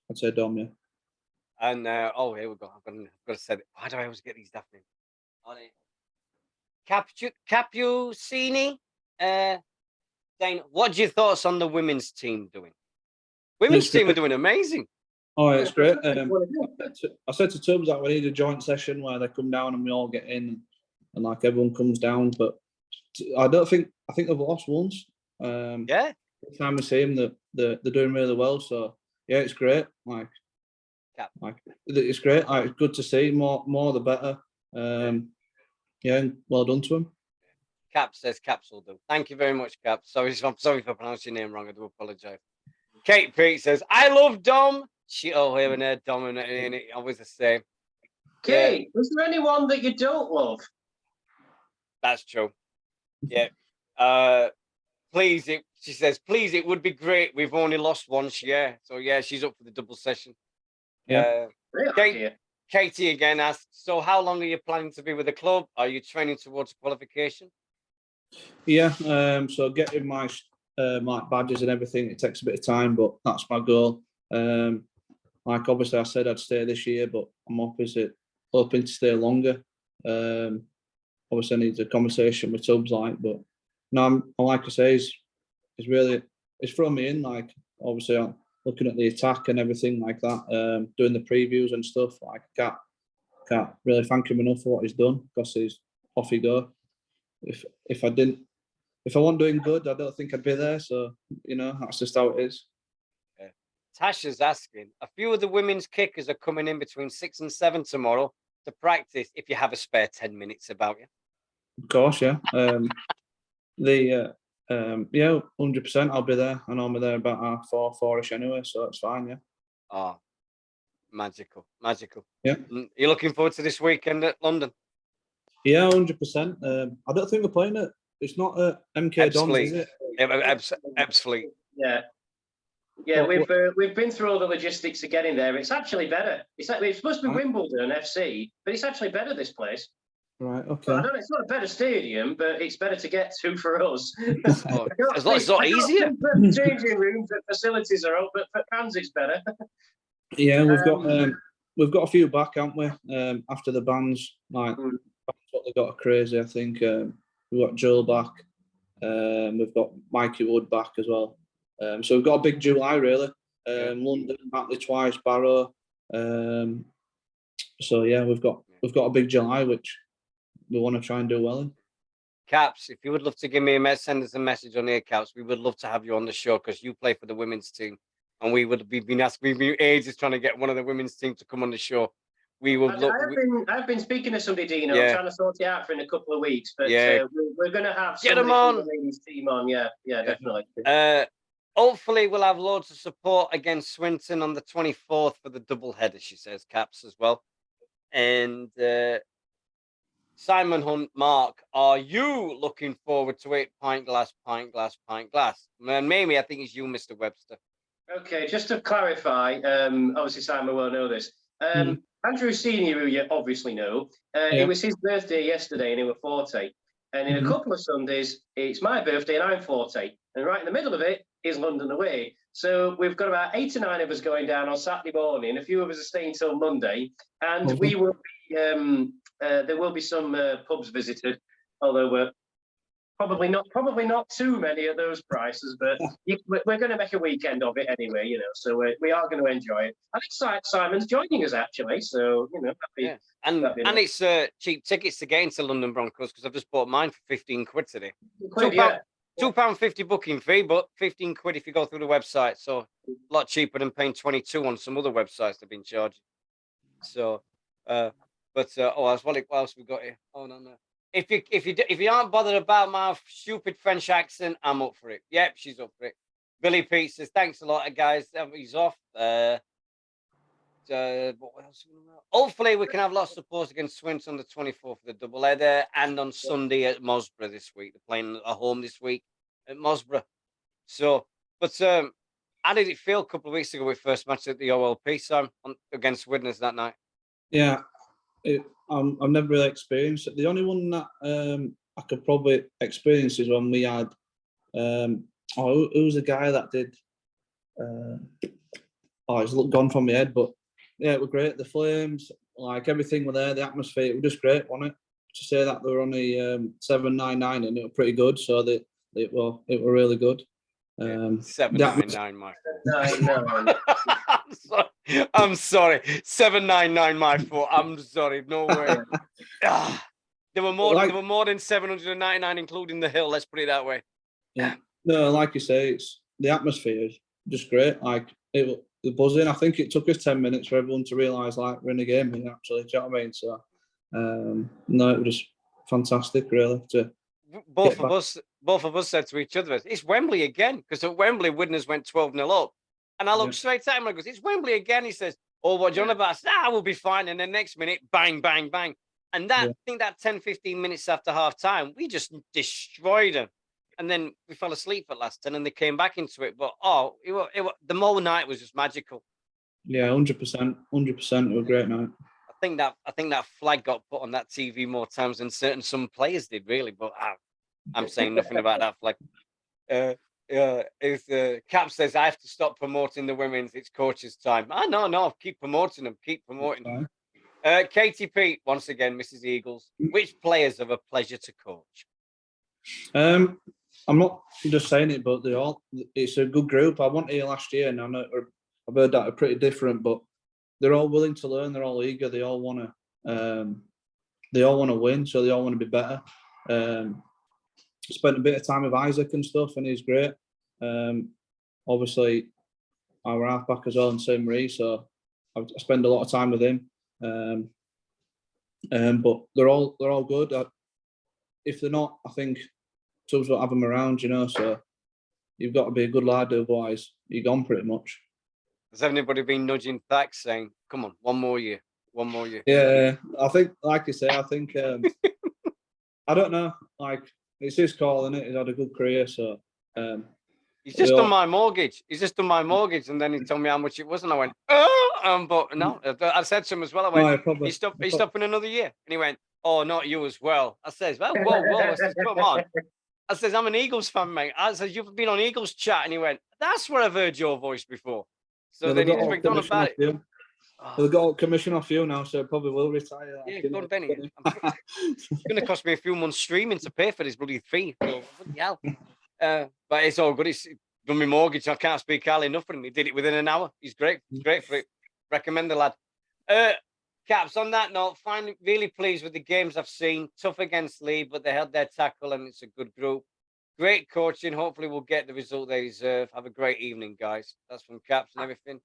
I'd say Dom, yeah. And here we go. I've got to say it. Why do I always get these daft names? Capucini. Dane, what's your thoughts on the women's team doing? Women's team are doing amazing. Oh, it's great. I said to Tubbs that we need a joint session where they come down and we all get in and everyone comes down. But I think they've lost once. Yeah. Every time we see them, they're doing really well. So yeah, it's great. It's great. It's good to see. More the better. Yeah, well done to him. Cap says Caps will do. Thank you very much, Cap. I'm sorry if I pronounced your name wrong. I do apologise. Kate Pete says, I love Dom. Here and there, Dom, and it always the same. Kate, is there anyone that you don't love? That's true. Yeah. She says, please, it would be great. We've only lost once, yeah. So yeah, she's up for the double session. Yeah. Katie again asks, so how long are you planning to be with the club? Are you training towards qualification? Yeah, so getting my badges and everything, it takes a bit of time, but that's my goal. Obviously I said I'd stay this year, but I'm hoping to stay longer. Obviously I need a conversation with Tubbs, but no, like I say, it's thrown me in, obviously I'm looking at the attack and everything like that, doing the previews and stuff. I can't really thank him enough for what he's done, because he's off he go. If I wasn't doing good, I don't think I'd be there. So, that's just how it is. Yeah. Tasha's asking, a few of the women's kickers are coming in between 6 and 7 tomorrow to practice if you have a spare 10 minutes about you. Of course, yeah. 100%. I'll be there. I know I'm there about 4-ish anyway, so it's fine, yeah. Oh, magical. Yeah. You're looking forward to this weekend at London? Yeah, 100%. I don't think we're playing it. It's not at MK Dons, is it? Absolutely. Yeah. Yeah, we've been through all the logistics of getting there. It's actually better. It's supposed to be Wimbledon FC, but it's actually better, this place. Right, okay. Well, I don't know, it's not a better stadium, but it's better to get to for us. It's not easier. Changing rooms and facilities are up, but for fans it's better. Yeah, we've got a few back, haven't we? After the bans, like what they got crazy. I think we've got Joel back. We've got Mikey Wood back as well. So we've got a big July really. London, Batley twice, Barrow. So yeah, we've got a big July which we want to try and do well in. Caps, if you would love to give me a message, send us a message on here, Caps. We would love to have you on the show because you play for the women's team, and we've been ages trying to get one of the women's team to come on the show. I've been speaking to somebody, Deano. I'm trying to sort it out for in a couple of weeks, but we're going to have get them on the ladies team on. Yeah, definitely. Hopefully, we'll have loads of support against Swinton on the 24th for the double header. She says, Caps as well, and. Simon Hunt, Mark, are you looking forward to it? Pint glass, pint glass, pint glass. And maybe I think it's you, Mr. Webster. Okay, just to clarify, obviously Simon will know this. Andrew Senior, who you obviously know, it was his birthday yesterday and he was 40. And in a couple of Sundays, it's my birthday and I'm 40. And right in the middle of it is London away. So we've got about 8 or 9 of us going down on Saturday morning. A few of us are staying till Monday. And we will be... there will be some pubs visited, although we're probably not too many at those prices. But we're going to make a weekend of it anyway, you know. So we are going to enjoy it. I think Simon's joining us actually, so you know. And it's cheap tickets to get into London Broncos because I've just bought mine for 15 quid today. £2.50 booking fee, but 15 quid if you go through the website. So a lot cheaper than paying 22 on some other websites they've been charging. So. What else we got here? Oh no. If you aren't bothered about my stupid French accent, I'm up for it. Yep, she's up for it. Billy Pete says, thanks a lot, guys. He's off. What else? Hopefully we can have lots of support against Swinton on the 24th for the double header and on Sunday at Mosborough this week. They're playing at home this week at Mosborough. So, but how did it feel a couple of weeks ago with first match at the OLP, Sam, against Widnes that night? Yeah. I've never really experienced it. The only one that I could probably experience is when we had who was the guy that did it's gone from my head, but yeah, it was great. The flames, like everything were there, the atmosphere, it was just great, wasn't it? To say that they were only 799 and it was pretty good, so it were really good. 799, Mike. I'm sorry. 799, my fault. I'm sorry. No way. There were more than 799, including the hill. Let's put it that way. Yeah. No, like you say, it's the atmosphere is just great. Like the buzzing. I think it took us 10 minutes for everyone to realise like we're in a game here, actually. Do you know what I mean? So no, it was just fantastic, really. Both of us said to each other, it's Wembley again, because at Wembley, Widnes went 12-0 up. And I looked straight at him and I goes, it's Wembley again. He says, oh, what do you want about? I said, we'll be fine. And then next minute, bang, bang, bang. And I think that 10, 15 minutes after half time, we just destroyed them. And then we fell asleep at last 10 and they came back into it. But the whole night was just magical. Yeah, 100%. 100%. It was a great night. I think that flag got put on that TV more times than some players did, really. But I'm saying nothing about that flag. If Cap says I have to stop promoting the women's, it's coach's time. No, keep promoting them, keep promoting them. Katie Pete, once again, Mrs. Eagles. Which players are a pleasure to coach? I'm not just saying it, but it's a good group. I went here last year, and I've heard that are pretty different, but they're all willing to learn. They're all eager. They all want to win, so they all want to be better. Spent a bit of time with Isaac and stuff, and he's great. Obviously, our halfback as well, and St. Marie, so I spend a lot of time with him. But they're all good. If they're not, I think clubs won't have them around, you know. So you've got to be a good lad, otherwise you're gone pretty much. Has anybody been nudging back saying, "Come on, one more year"? Yeah, I think, like you say, I think I don't know. Like, it's his call, isn't it? He's had a good career, so. He's just done my mortgage. And then he told me how much it was, and I went, oh, but no. I said to him as well. I went, no, he's stopping another year, and he went, oh, not you as well. I says, well, whoa. I says, come on. I says, I'm an Eagles fan, mate. I says, you've been on Eagles chat, and he went, that's where I've heard your voice before. So then he just went on about it. They've got commission off you now, so probably will retire. Yeah, go on, Benny. It's going to cost me a few months streaming to pay for this bloody fee. So, bloody hell. But it's all good. He's done my mortgage. I can't speak highly enough for him. He did it within an hour. He's great. He's great for it. Recommend the lad. Caps, on that note, finally really pleased with the games I've seen. Tough against Lee, but they held their tackle and it's a good group. Great coaching. Hopefully we'll get the result they deserve. Have a great evening, guys. That's from Caps and everything.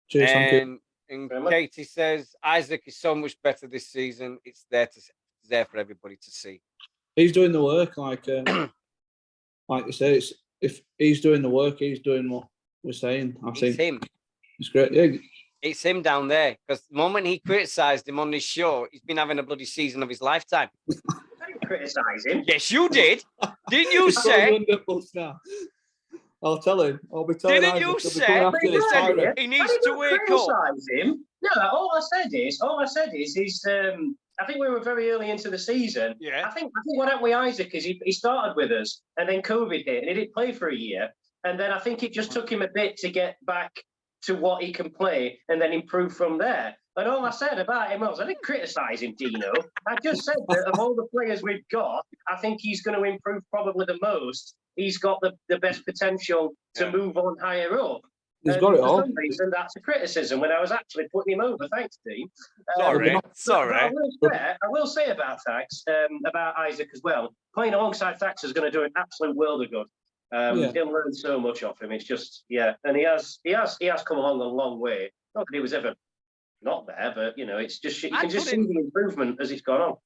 Cheers, thank you. And Katie says, Isaac is so much better this season. It's there for everybody to see. He's doing the work, like you say. If he's doing the work, he's doing what we're saying. I think it's him. It's great. Yeah. It's him down there. Because the moment he criticised him on this show, he's been having a bloody season of his lifetime. I didn't criticise him. Yes, you did. Didn't you say? I'll tell him. I'll be telling Didn't Isaac you to be say coming after this pirate. he needs to wake up? Him. No, all I said is I think we were very early into the season. Yeah. I think what happened with Isaac is he started with us and then COVID hit and he didn't play for a year. And then I think it just took him a bit to get back to what he can play and then improve from there. And all I said about him was, I didn't criticise him, Deano. I just said that of all the players we've got, I think he's going to improve probably the most. He's got the best potential to move on higher up. He's got it all. For some reason, that's a criticism when I was actually putting him over. Thanks, Dean. Sorry. I will say about about Isaac as well. Playing alongside Thax is going to do an absolute world of good. He'll learn so much off him. It's just, and he has come along a long way. Not that he was ever not there, but it's just you can just see the improvement as it's gone on.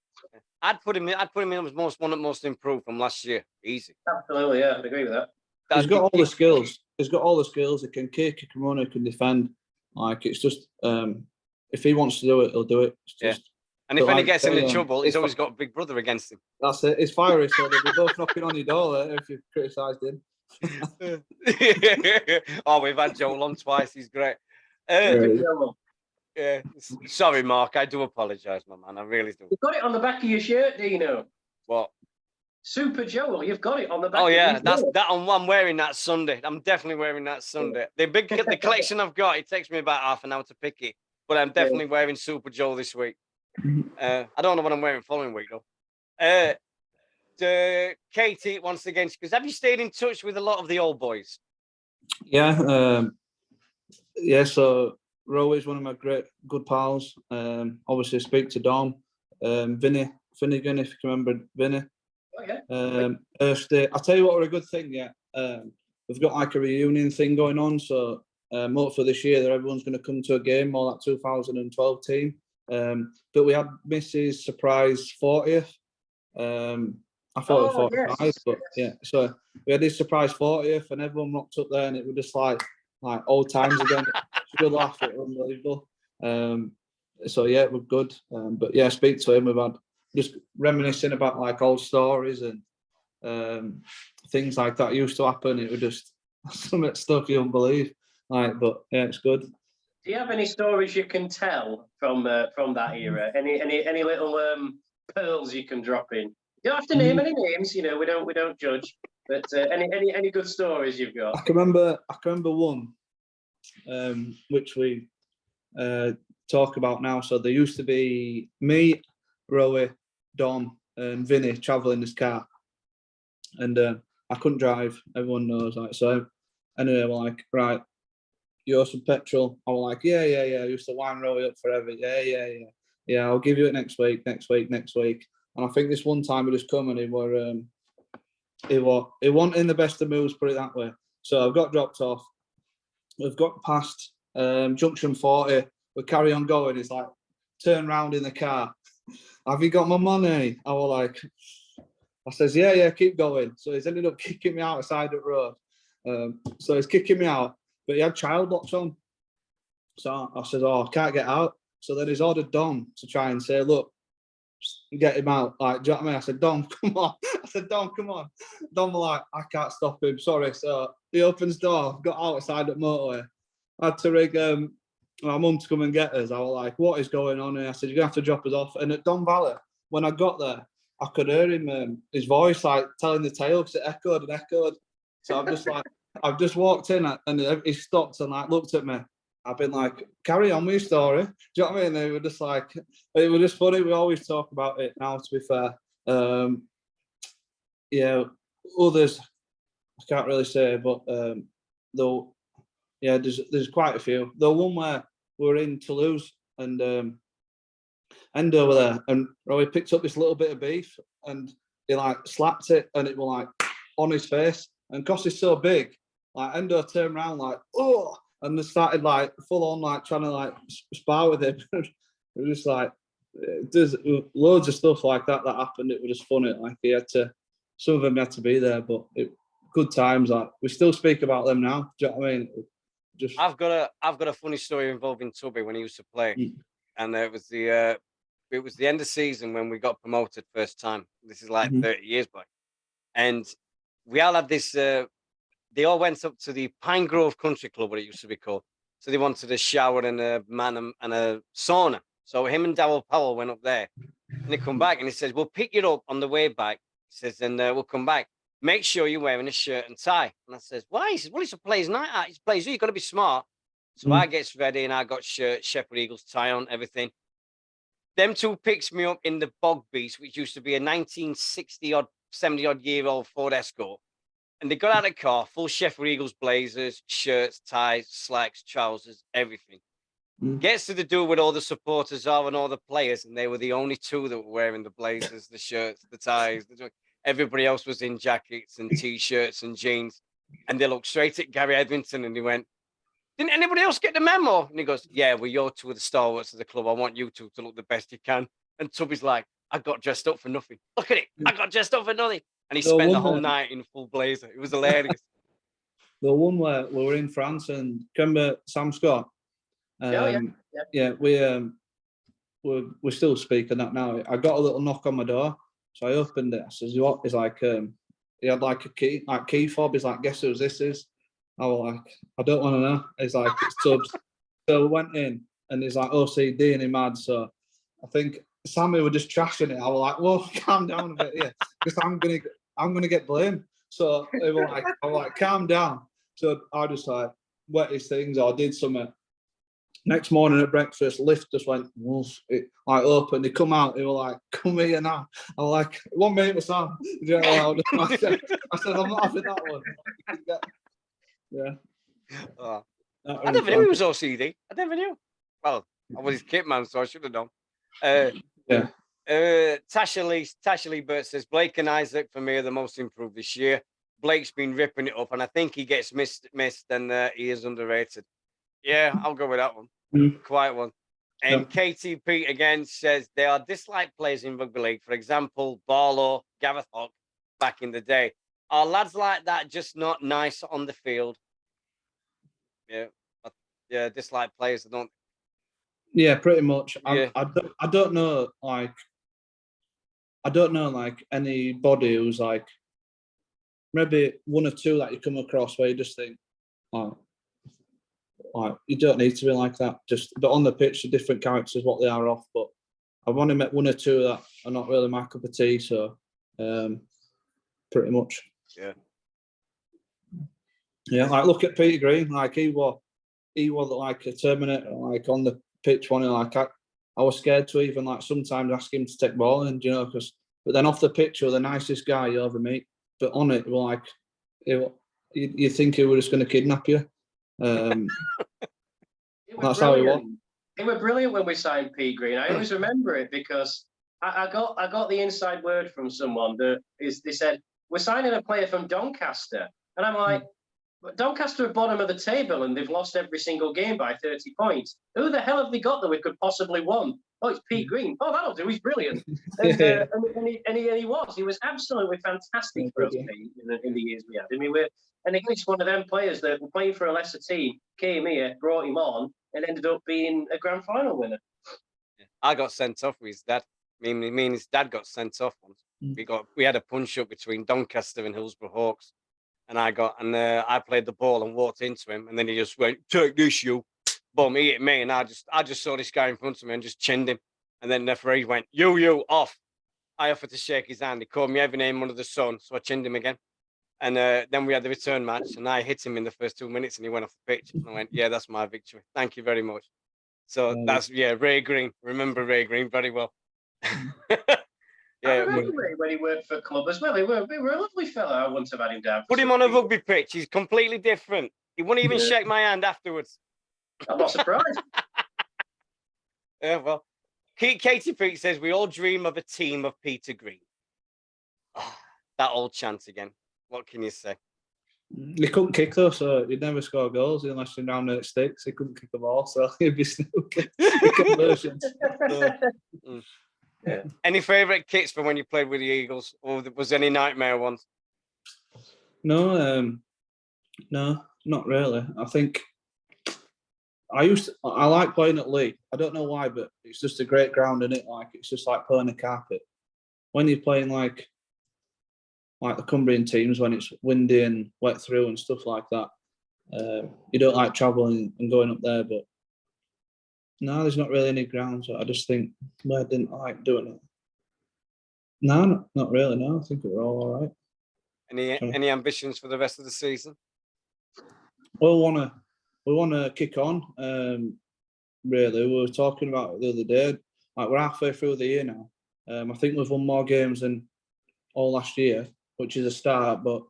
I'd put him in as one that most improved from last year. Easy. Absolutely, yeah, I'd agree with that. He's got all the skills. He's got all the skills. He can kick, he can run, he can defend. Like, it's just if he wants to do it, he'll do it. It's just, and if he gets into trouble, he's always got a big brother against him. That's it. It's fiery, so they'll be both knocking on your door later if you've criticised him. Oh, we've had Joel on twice. He's great. Sorry, Mark. I do apologise, my man. I really do. You've got it on the back of your shirt, Deano. What? Super Joel. You've got it on the back. Oh yeah, I'm wearing that Sunday. I'm definitely wearing that Sunday. The collection I've got, it takes me about half an hour to pick it, but I'm definitely wearing Super Joel this week. I don't know what I'm wearing following week though. Katie, once again, because have you stayed in touch with a lot of the old boys? Yeah, so Roe is one of my good pals. Obviously speak to Dom, Vinny Finnegan, if you can remember Vinny. Oh, yeah. I'll tell you what, a good thing. Yeah, we've got like a reunion thing going on. So hopefully this year that everyone's going to come to a game, more like 2012 team. But we had Missy's surprise 40th. I thought it was 45, but yeah. So we had his surprise 40th, and everyone rocked up there, and it was just like old times again. Good laugh, it was unbelievable. So yeah, it was good. But yeah, speak to him. We've had just reminiscing about like old stories and things like that used to happen. It was just some stuff you don't believe. But yeah, it's good. Do you have any stories you can tell from that era? Any little pearls you can drop in? You don't have to name any names. We don't judge. But any good stories you've got? I can remember one, which we talk about now. So there used to be me, Rowie, Dom, and Vinny traveling this car, and I couldn't drive. Everyone knows, so. Anyway, we're like, right, you owe some petrol. I was like, yeah. I used to wind Rowie up forever. Yeah. I'll give you it next week. And I think this one time he just come and he wasn't in the best of moods, put it that way. So I've got dropped off. We've got past junction 40. We carry on going. It's like, turn round in the car. Have you got my money? I says, yeah, keep going. So he's ended up kicking me out aside the road. So he's kicking me out, but he had child locks on. So I said, I can't get out. So then he's ordered Dom to try and say, look, get him out. Like, do you know what I mean? I said, Dom, come on. I said, Dom, come on. Dom was like, I can't stop him. Sorry. So he opens the door, got outside at motorway. I had to rig my mum to come and get us. I was like, what is going on here? I said, you're going to have to drop us off. And at Don Valley, when I got there, I could hear him, his voice, like, telling the tale because it echoed and echoed. So I'm just like, I've just walked in and he stopped and, like, looked at me. I've been like, carry on with your story. Do you know what I mean? They were just like, it was just funny. We always talk about it now, to be fair. Yeah, others, I can't really say, but though, yeah, there's quite a few. The one where we were in Toulouse and Endo over there, and Roy picked up this little bit of beef and he like slapped it and it was like on his face. And because he's so big, like Endo turned around like, oh, and they started like full on like trying to like spar with him. It was just like, there's loads of stuff like that happened. It was just funny. Like some of them had to be there, but good times. Like we still speak about them now. Do you know what I mean? I've got a funny story involving Tubby when he used to play, and it was the end of season when we got promoted first time. This is like 30 years back, and we all had this. They all went up to the Pine Grove Country Club, what it used to be called. So they wanted a shower and a man and a sauna. So him and Darryl Powell went up there, and they come back and he says, "We'll pick you up on the way back." He says, "And we'll come back. Make sure you're wearing a shirt and tie." And I says, "Why?" He says, "Well, it's a players' night out. It's players. You've got to be smart." So I gets ready and I got shirt, Shepherd Eagles tie on, everything. Them two picks me up in the Bog Beast, which used to be a 1960 odd, 70 odd year old Ford Escort. And they got out of the car, full Sheffield Eagles blazers, shirts, ties, slacks, trousers, everything. Gets to the door where all the supporters are and all the players, and they were the only two that were wearing the blazers, the shirts, the ties. Everybody else was in jackets and T-shirts and jeans. And they looked straight at Gary Edmonton and he went, "Didn't anybody else get the memo?" And he goes, "Yeah, well, you're two of the stalwarts of the club. I want you two to look the best you can." And Tubby's like, "I got dressed up for nothing. Look at it. I got dressed up for nothing." And he spent the whole night in full blazer. It was hilarious. The one where we were in France and remember Sam Scott? Yeah, we still speak on that now. I got a little knock on my door, so I opened it. I says, "What?" He's like, he had like a key fob. He's like, "Guess who this is?" I was like, "I don't want to know." He's like, "It's Tubbs." So we went in and he's like OCD and he mad. So I think Sammy were just trashing it. I was like, "Whoa, calm down a bit, yeah, because I'm gonna get blamed." So they were like, I was like, "Calm down." So I just like wet his things or did something. Next morning at breakfast, lift just went, it like opened. They come out, they were like, "Come here now." I was like, "1 minute with Sam." You know, I said, "I'm not having that one." Yeah. Oh. I never knew he was OCD. I never knew. Well, I was his kit man, so I should have known. Yeah. Tasha Lee Burt says, "Blake and Isaac for me are the most improved this year. Blake's been ripping it up, and I think he gets missed, and he is underrated." Yeah, I'll go with that one. Quiet one. And KTP again says they are disliked players in rugby league. For example, Barlow, Gareth Hock, back in the day. Are lads like that just not nice on the field? Yeah, dislike players that don't. Yeah, pretty much. Yeah. I don't know like anybody who's like maybe one or two that you come across where you just think, oh, like you don't need to be like that. But on the pitch, the different characters what they are off. But I've only met one or two that are not really my cup of tea. So pretty much. Yeah. Yeah, like look at Peter Green. Like he was like a Terminator. Like on the pitch, one like I was scared to even like sometimes ask him to take ball in, you know, but then off the pitch, you're the nicest guy you ever meet. But on it, like you think he was just going to kidnap you. That's how he was. They were brilliant when we signed Pete Green. I always remember it because I got the inside word from someone they said, "We're signing a player from Doncaster," and I'm like, "But Doncaster are bottom of the table and they've lost every single game by 30 points. Who the hell have they got that we could possibly want?" "Oh, it's Pete Green." "Oh, that'll do. He's brilliant." And, he was. He was absolutely fantastic for us in the years we had. I mean, and again, it's one of them players that were playing for a lesser team, came here, brought him on, and ended up being a grand final winner. I got sent off with his dad. Me and his dad got sent off once. We had a punch up between Doncaster and Hillsborough Hawks, and I played the ball and walked into him, and then he just went, "Take this, you." Boom, he hit me, and I just saw this guy in front of me and just chinned him, and then the referee went, "You off." I offered to shake his hand. He called me every name under the sun, so I chinned him again. And then we had the return match, and I hit him in the first 2 minutes, and he went off the pitch. And I went, "Yeah, that's my victory. Thank you very much." So that's Ray Green. Remember Ray Green very well. I remember Ray when he worked for a club as well. He were a lovely fellow. I wouldn't have had him down. Put him on a rugby pitch. He's completely different. He wouldn't even shake my hand afterwards. I'm not surprised. Yeah, well, Katie Pete says we all dream of a team of Peter Green. Oh, that old chant again. What can you say? He couldn't kick though, so he'd never score goals unless you're down at sticks. He couldn't kick the ball, so he'd be snooking. Conversions. Yeah. Any favourite kits from when you played with the Eagles, or was there any nightmare ones? No, not really. I think I like playing at Leigh. I don't know why, but it's just a great ground, isn't it? Like it's just like playing a carpet. When you're playing like the Cumbrian teams, when it's windy and wet through and stuff like that, you don't like travelling and going up there. But no, there's not really any grounds. I just think I didn't like doing it. No, not really. No, I think we're all right. Any ambitions for the rest of the season? Well, we wanna kick on. Really, we were talking about it the other day. Like we're halfway through the year now. I think we've won more games than all last year, which is a start. But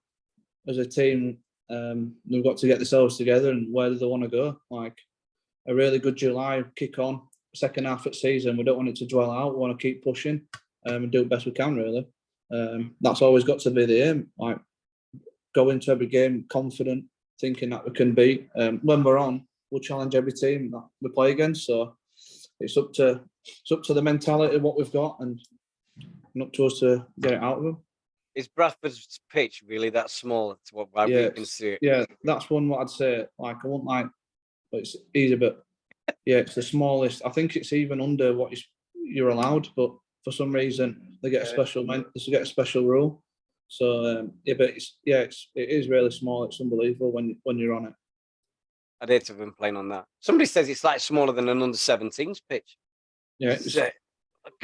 as a team, we've got to get ourselves together. And where do they want to go? Like a really good July kick on. Second half of the season, we don't want it to dwell out. We want to keep pushing and do the best we can. Really, that's always got to be the aim. Like go into every game confident, thinking that we can beat. When we're on, we'll challenge every team that we play against. So it's up to the mentality of what we've got, and up to us to get it out of them. Is Bradford's pitch really that small to what we can see it? Yeah, that's one what I'd say. Like I won't like, but it's easy, but yeah, it's the smallest. I think it's even under what you're allowed, but for some reason they get a special rule. So but it is really small. It's unbelievable when you're on it. I'd hate to have been playing on that. Somebody says it's like smaller than an under 17s pitch. Yeah, it's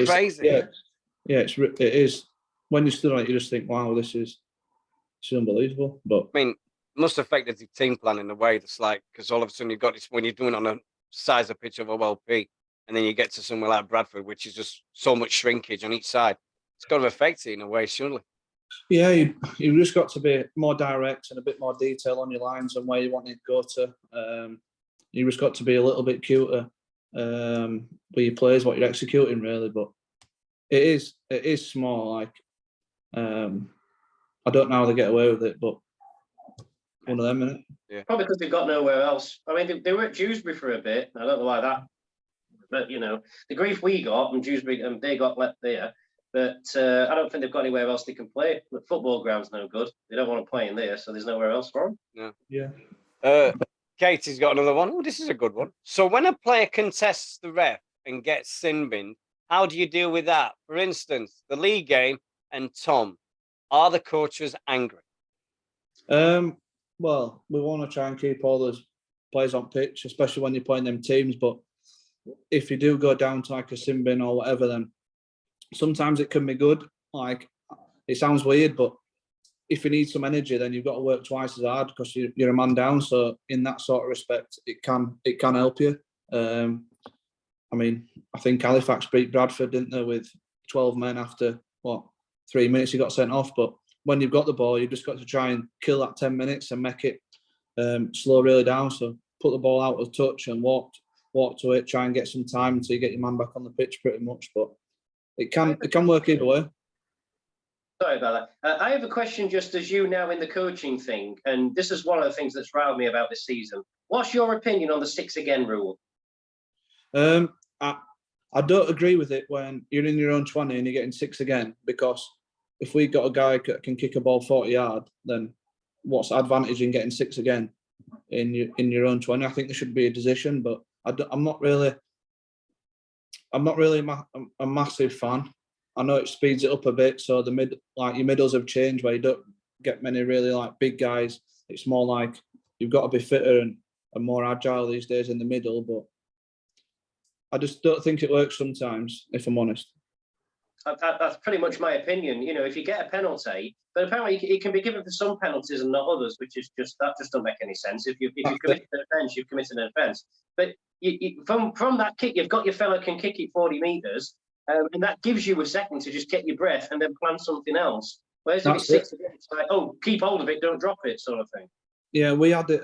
crazy. It is. When you stood on it, you just think, "Wow, this is unbelievable." But I mean, it must affect the team plan in a way that's like, because all of a sudden you've got this when you're doing on a size of pitch of OLP, and then you get to somewhere like Bradford, which is just so much shrinkage on each side. It's got to affect it in a way, surely. Yeah, you just got to be more direct and a bit more detail on your lines and where you want it to go to. You just got to be a little bit cuter with your plays, what you're executing, really. But it is small. Like I don't know how they get away with it, but one of them, isn't it? Yeah. Probably because they've got nowhere else. I mean, they were at Dewsbury for a bit. I don't know why that, but the grief we got from Dewsbury, and they got left there. But I don't think they've got anywhere else they can play. The football ground's no good. They don't want to play in there, so there's nowhere else for them. Yeah. Katie's got another one. Oh, this is a good one. So when a player contests the ref and gets sin binned, how do you deal with that? For instance, the league game and Tom, are the coaches angry? Well, we want to try and keep all those players on pitch, especially when you're playing them teams. But if you do go down to like a sin bin or whatever, then sometimes it can be good. Like it sounds weird, but if you need some energy, then you've got to work twice as hard because you're a man down. So in that sort of respect, it can help you. I mean, I think Halifax beat Bradford, didn't they, with 12 men after 3 minutes he got sent off. But when you've got the ball, you've just got to try and kill that 10 minutes and make it slow really down. So put the ball out of touch and walk to it, try and get some time until you get your man back on the pitch pretty much. But it can work either way. Sorry about that. I have a question just as you now in the coaching thing, and this is one of the things that's riled me about this season. What's your opinion on the 6 again rule? I don't agree with it when you're in your own 20 and you're getting 6 again, because if we got a guy that can kick a ball 40 yard, then what's the advantage in getting 6 again in your own 20? I think there should be a decision, but I'm not really. I'm not really a massive fan. I know it speeds it up a bit, so your middles have changed where you don't get many really like big guys. It's more like you've got to be fitter and more agile these days in the middle, but I just don't think it works sometimes, if I'm honest. That's pretty much my opinion. You know, if you get a penalty, but apparently it can be given for some penalties and not others, which is just doesn't make any sense. If you've committed an offence, you've committed an offence. But from that kick, you've got your fella can kick it 40 metres, and that gives you a second to just get your breath and then plan something else. Whereas if it's 6 again, it's like, oh, keep hold of it, don't drop it, sort of thing. Yeah, we had it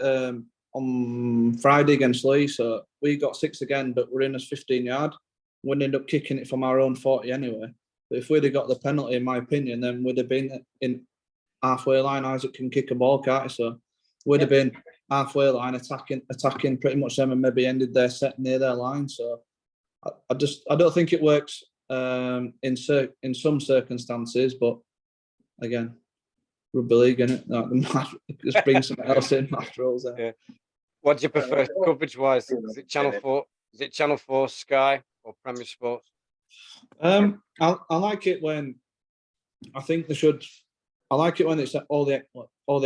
on Friday against Lee, so we got 6 again, but we're in as 15-yard. We ended up kicking it from our own 40 anyway. But if we'd have got the penalty, in my opinion, then we'd have been in halfway line. Isaac can kick a ball, can't he? So we'd have been halfway line attacking pretty much them and maybe ended their set near their line. So I don't think it works in some circumstances, but again, rugby league, innit? Just bring something else in after all. Yeah. What do you prefer coverage-wise? Is it Channel 4? Is it Channel 4, Sky, or Premier Sports? I like it when I think they should. I like it when it's all the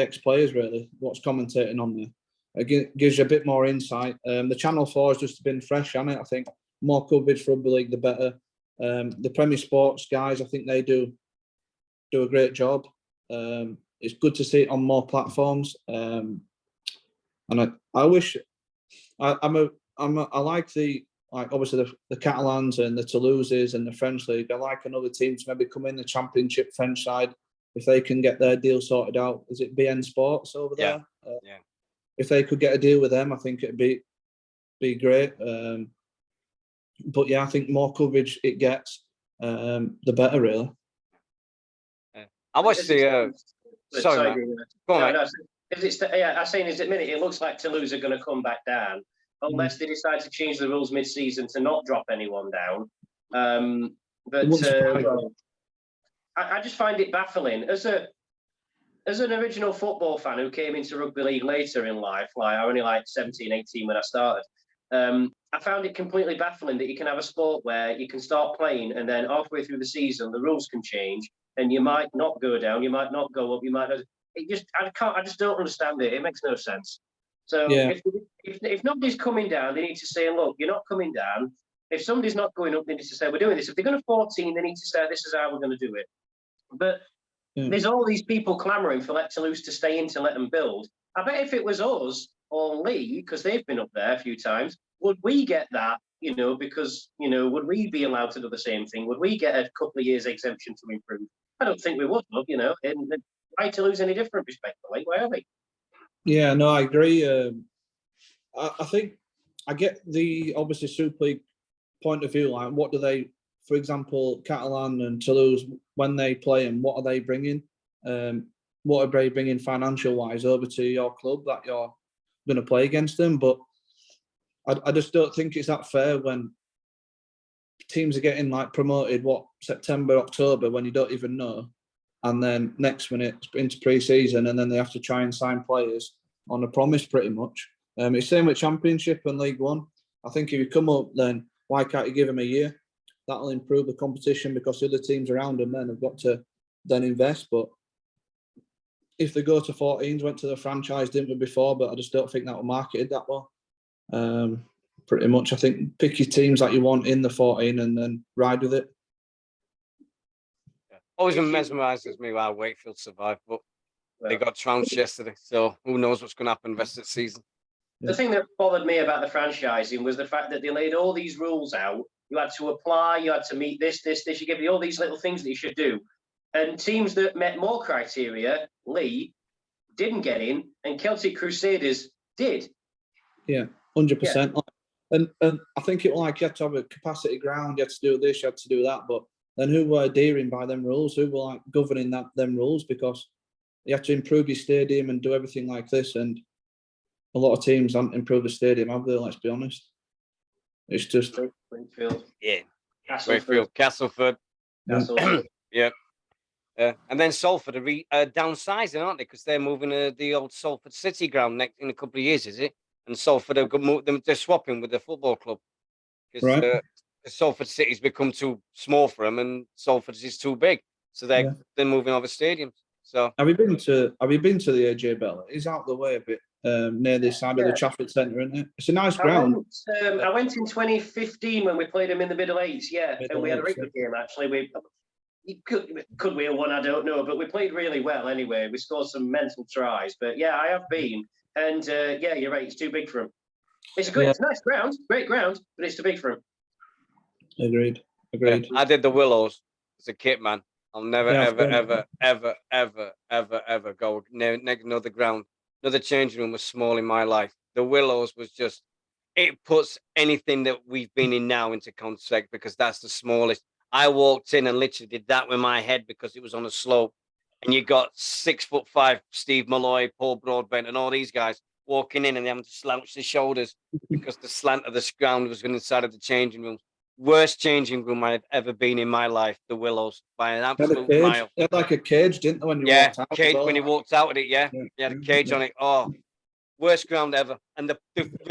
ex-players really. What's commentating on there? It gives you a bit more insight. The Channel 4 has just been fresh, hasn't it? I think more coverage for rugby league, the better. The Premier Sports guys, I think they do a great job. It's good to see it on more platforms. And I wish I like obviously the Catalans and the Toulouses and the French league. I like another team to maybe come in the Championship French side if they can get their deal sorted out. Is it BN Sports over there? Yeah. If they could get a deal with them, I think it'd be great. But yeah, I think more coverage it gets, the better, really. I watched the. Sorry, go on, mate. I'm saying is at the minute it looks like Toulouse are going to come back down unless they decide to change the rules mid-season to not drop anyone down. I just find it baffling as an original football fan who came into rugby league later in life. Like I only like 17, 18 when I started. I found it completely baffling that you can have a sport where you can start playing and then halfway through the season the rules can change and you might not go down, you might not go up, you might not. I just don't understand it. It makes no sense. So if nobody's coming down, they need to say, look, you're not coming down. If somebody's not going up, they need to say, we're doing this. If they're going to 14, they need to say, this is how we're going to do it. But there's all these people clamouring for let Toulouse to stay in to let them build. I bet if it was us or Lee, because they've been up there a few times, would we get that, because, would we be allowed to do the same thing? Would we get a couple of years exemption to improve? I don't think we would, and why Toulouse any different, respectfully? Why are they? Yeah, no, I agree. I think I get the obviously Super League point of view. Like, what do they, for example, Catalan and Toulouse, when they play, and what are they bringing? What are they bringing financial wise over to your club that you're going to play against them? But I just don't think it's that fair when teams are getting like promoted, September, October, when you don't even know. And then next minute into pre-season, and then they have to try and sign players on a promise, pretty much. It's same with Championship and League One. I think if you come up, then why can't you give them a year? That'll improve the competition because the other teams around them then have got to then invest. But if they go to 14s, went to the franchise, didn't we before? But I just don't think that will marketed that well. Pretty much, I think pick your teams that you want in the 14 and then ride with it. Always mesmerises me how Wakefield survived, but they got trounced yesterday, so who knows what's going to happen the rest of the season. The thing that bothered me about the franchising was the fact that they laid all these rules out. You had to apply, you had to meet this. You give you all these little things that you should do. And teams that met more criteria, Lee, didn't get in, and Celtic Crusaders did. Yeah, 100%. And I think it was like you had to have a capacity ground, you had to do this, you had to do that, but then who were adhering by them rules? Who were like governing them rules? Because you have to improve your stadium and do everything like this. And a lot of teams haven't improved the stadium, have they? Let's be honest. It's just Wakefield. Yeah. Wakefield, Castleford. Yeah. And then Salford are downsizing, aren't they? Because they're moving to the old Salford City ground in a couple of years, is it? And Salford they're swapping with the football club. Right. Salford City's become too small for them, and Salford's is too big, so they're moving over stadiums. So have you been to the AJ Bell? It's out the way a bit, near this side of the Trafford Centre, isn't it? It's a nice ground. I went in 2015 when we played them in the Middle Eights, and we had a really good game actually. Could we have won? I don't know, but we played really well anyway. We scored some mental tries, but yeah, I have been, and yeah, you're right. It's too big for them. It's good. It's a nice ground, great ground, but it's too big for them. Agreed. Yeah, I did the Willows as a kid, man. I'll never, ever go near another ground. Another changing room was small in my life. The Willows was just, it puts anything that we've been in now into context, because that's the smallest. I walked in and literally did that with my head because it was on a slope. And you got 6'5" Steve Malloy, Paul Broadbent, and all these guys walking in and having to slouch their shoulders because the slant of the ground was inside of the changing room. Worst changing room I've ever been in my life, the Willows, by an absolute mile. They had like a cage, didn't they, when you walked out? Cage, when you walked out of it, yeah. You had a cage on it. Oh, worst ground ever. And the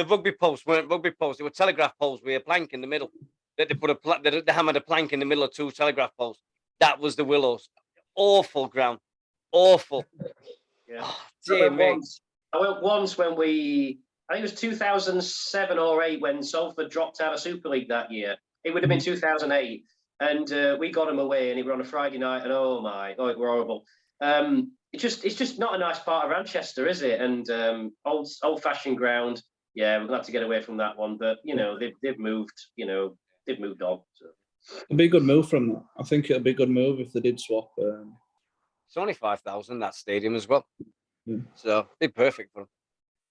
rugby posts weren't rugby posts. They were telegraph poles with a plank in the middle. That they put they hammered a plank in the middle of two telegraph poles. That was the Willows. Awful ground. Awful. Yeah. Oh, dear me. I went once when I think it was 2007 or 8 when Salford dropped out of Super League that year. It would have been 2008. And we got them away, and it was on a Friday night, and it was horrible. It's just not a nice part of Manchester, is it? And old-fashioned ground. Yeah, we're going to have to get away from that one. But, they've moved, they've moved on. So. It'll be a good move from that. I think it'll be a good move if they did swap. It's only 5,000, that stadium as well. Yeah. So it'd be perfect for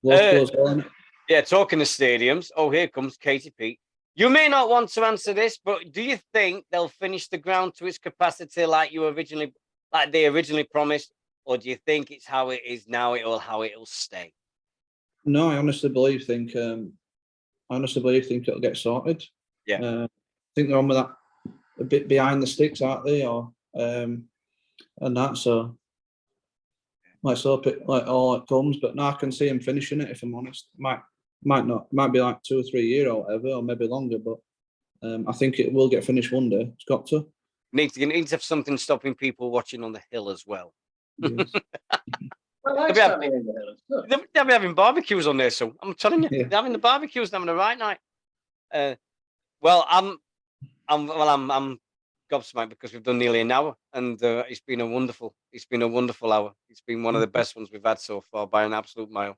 them. Yeah, talking to stadiums. Oh, here comes Katie Pete. You may not want to answer this, but do you think they'll finish the ground to its capacity like they originally promised, or do you think it's how it is now? How it'll stay? No, I honestly think it'll get sorted. Yeah, I think they're on with that a bit behind the sticks, aren't they? Or and that. So let's hope it comes. But no, I can see him finishing it. If I'm honest, might not. Might be like 2 or 3 years or whatever, or maybe longer. But I think it will get finished one day. It's got to. Needs to have something stopping people watching on the hill as well. Yes. They'll be having barbecues on there, so I'm telling you, they're having the barbecues and having a right night. Well, I'm gobsmacked because we've done nearly an hour, and it's been a wonderful hour. It's been one of the best ones we've had so far by an absolute mile.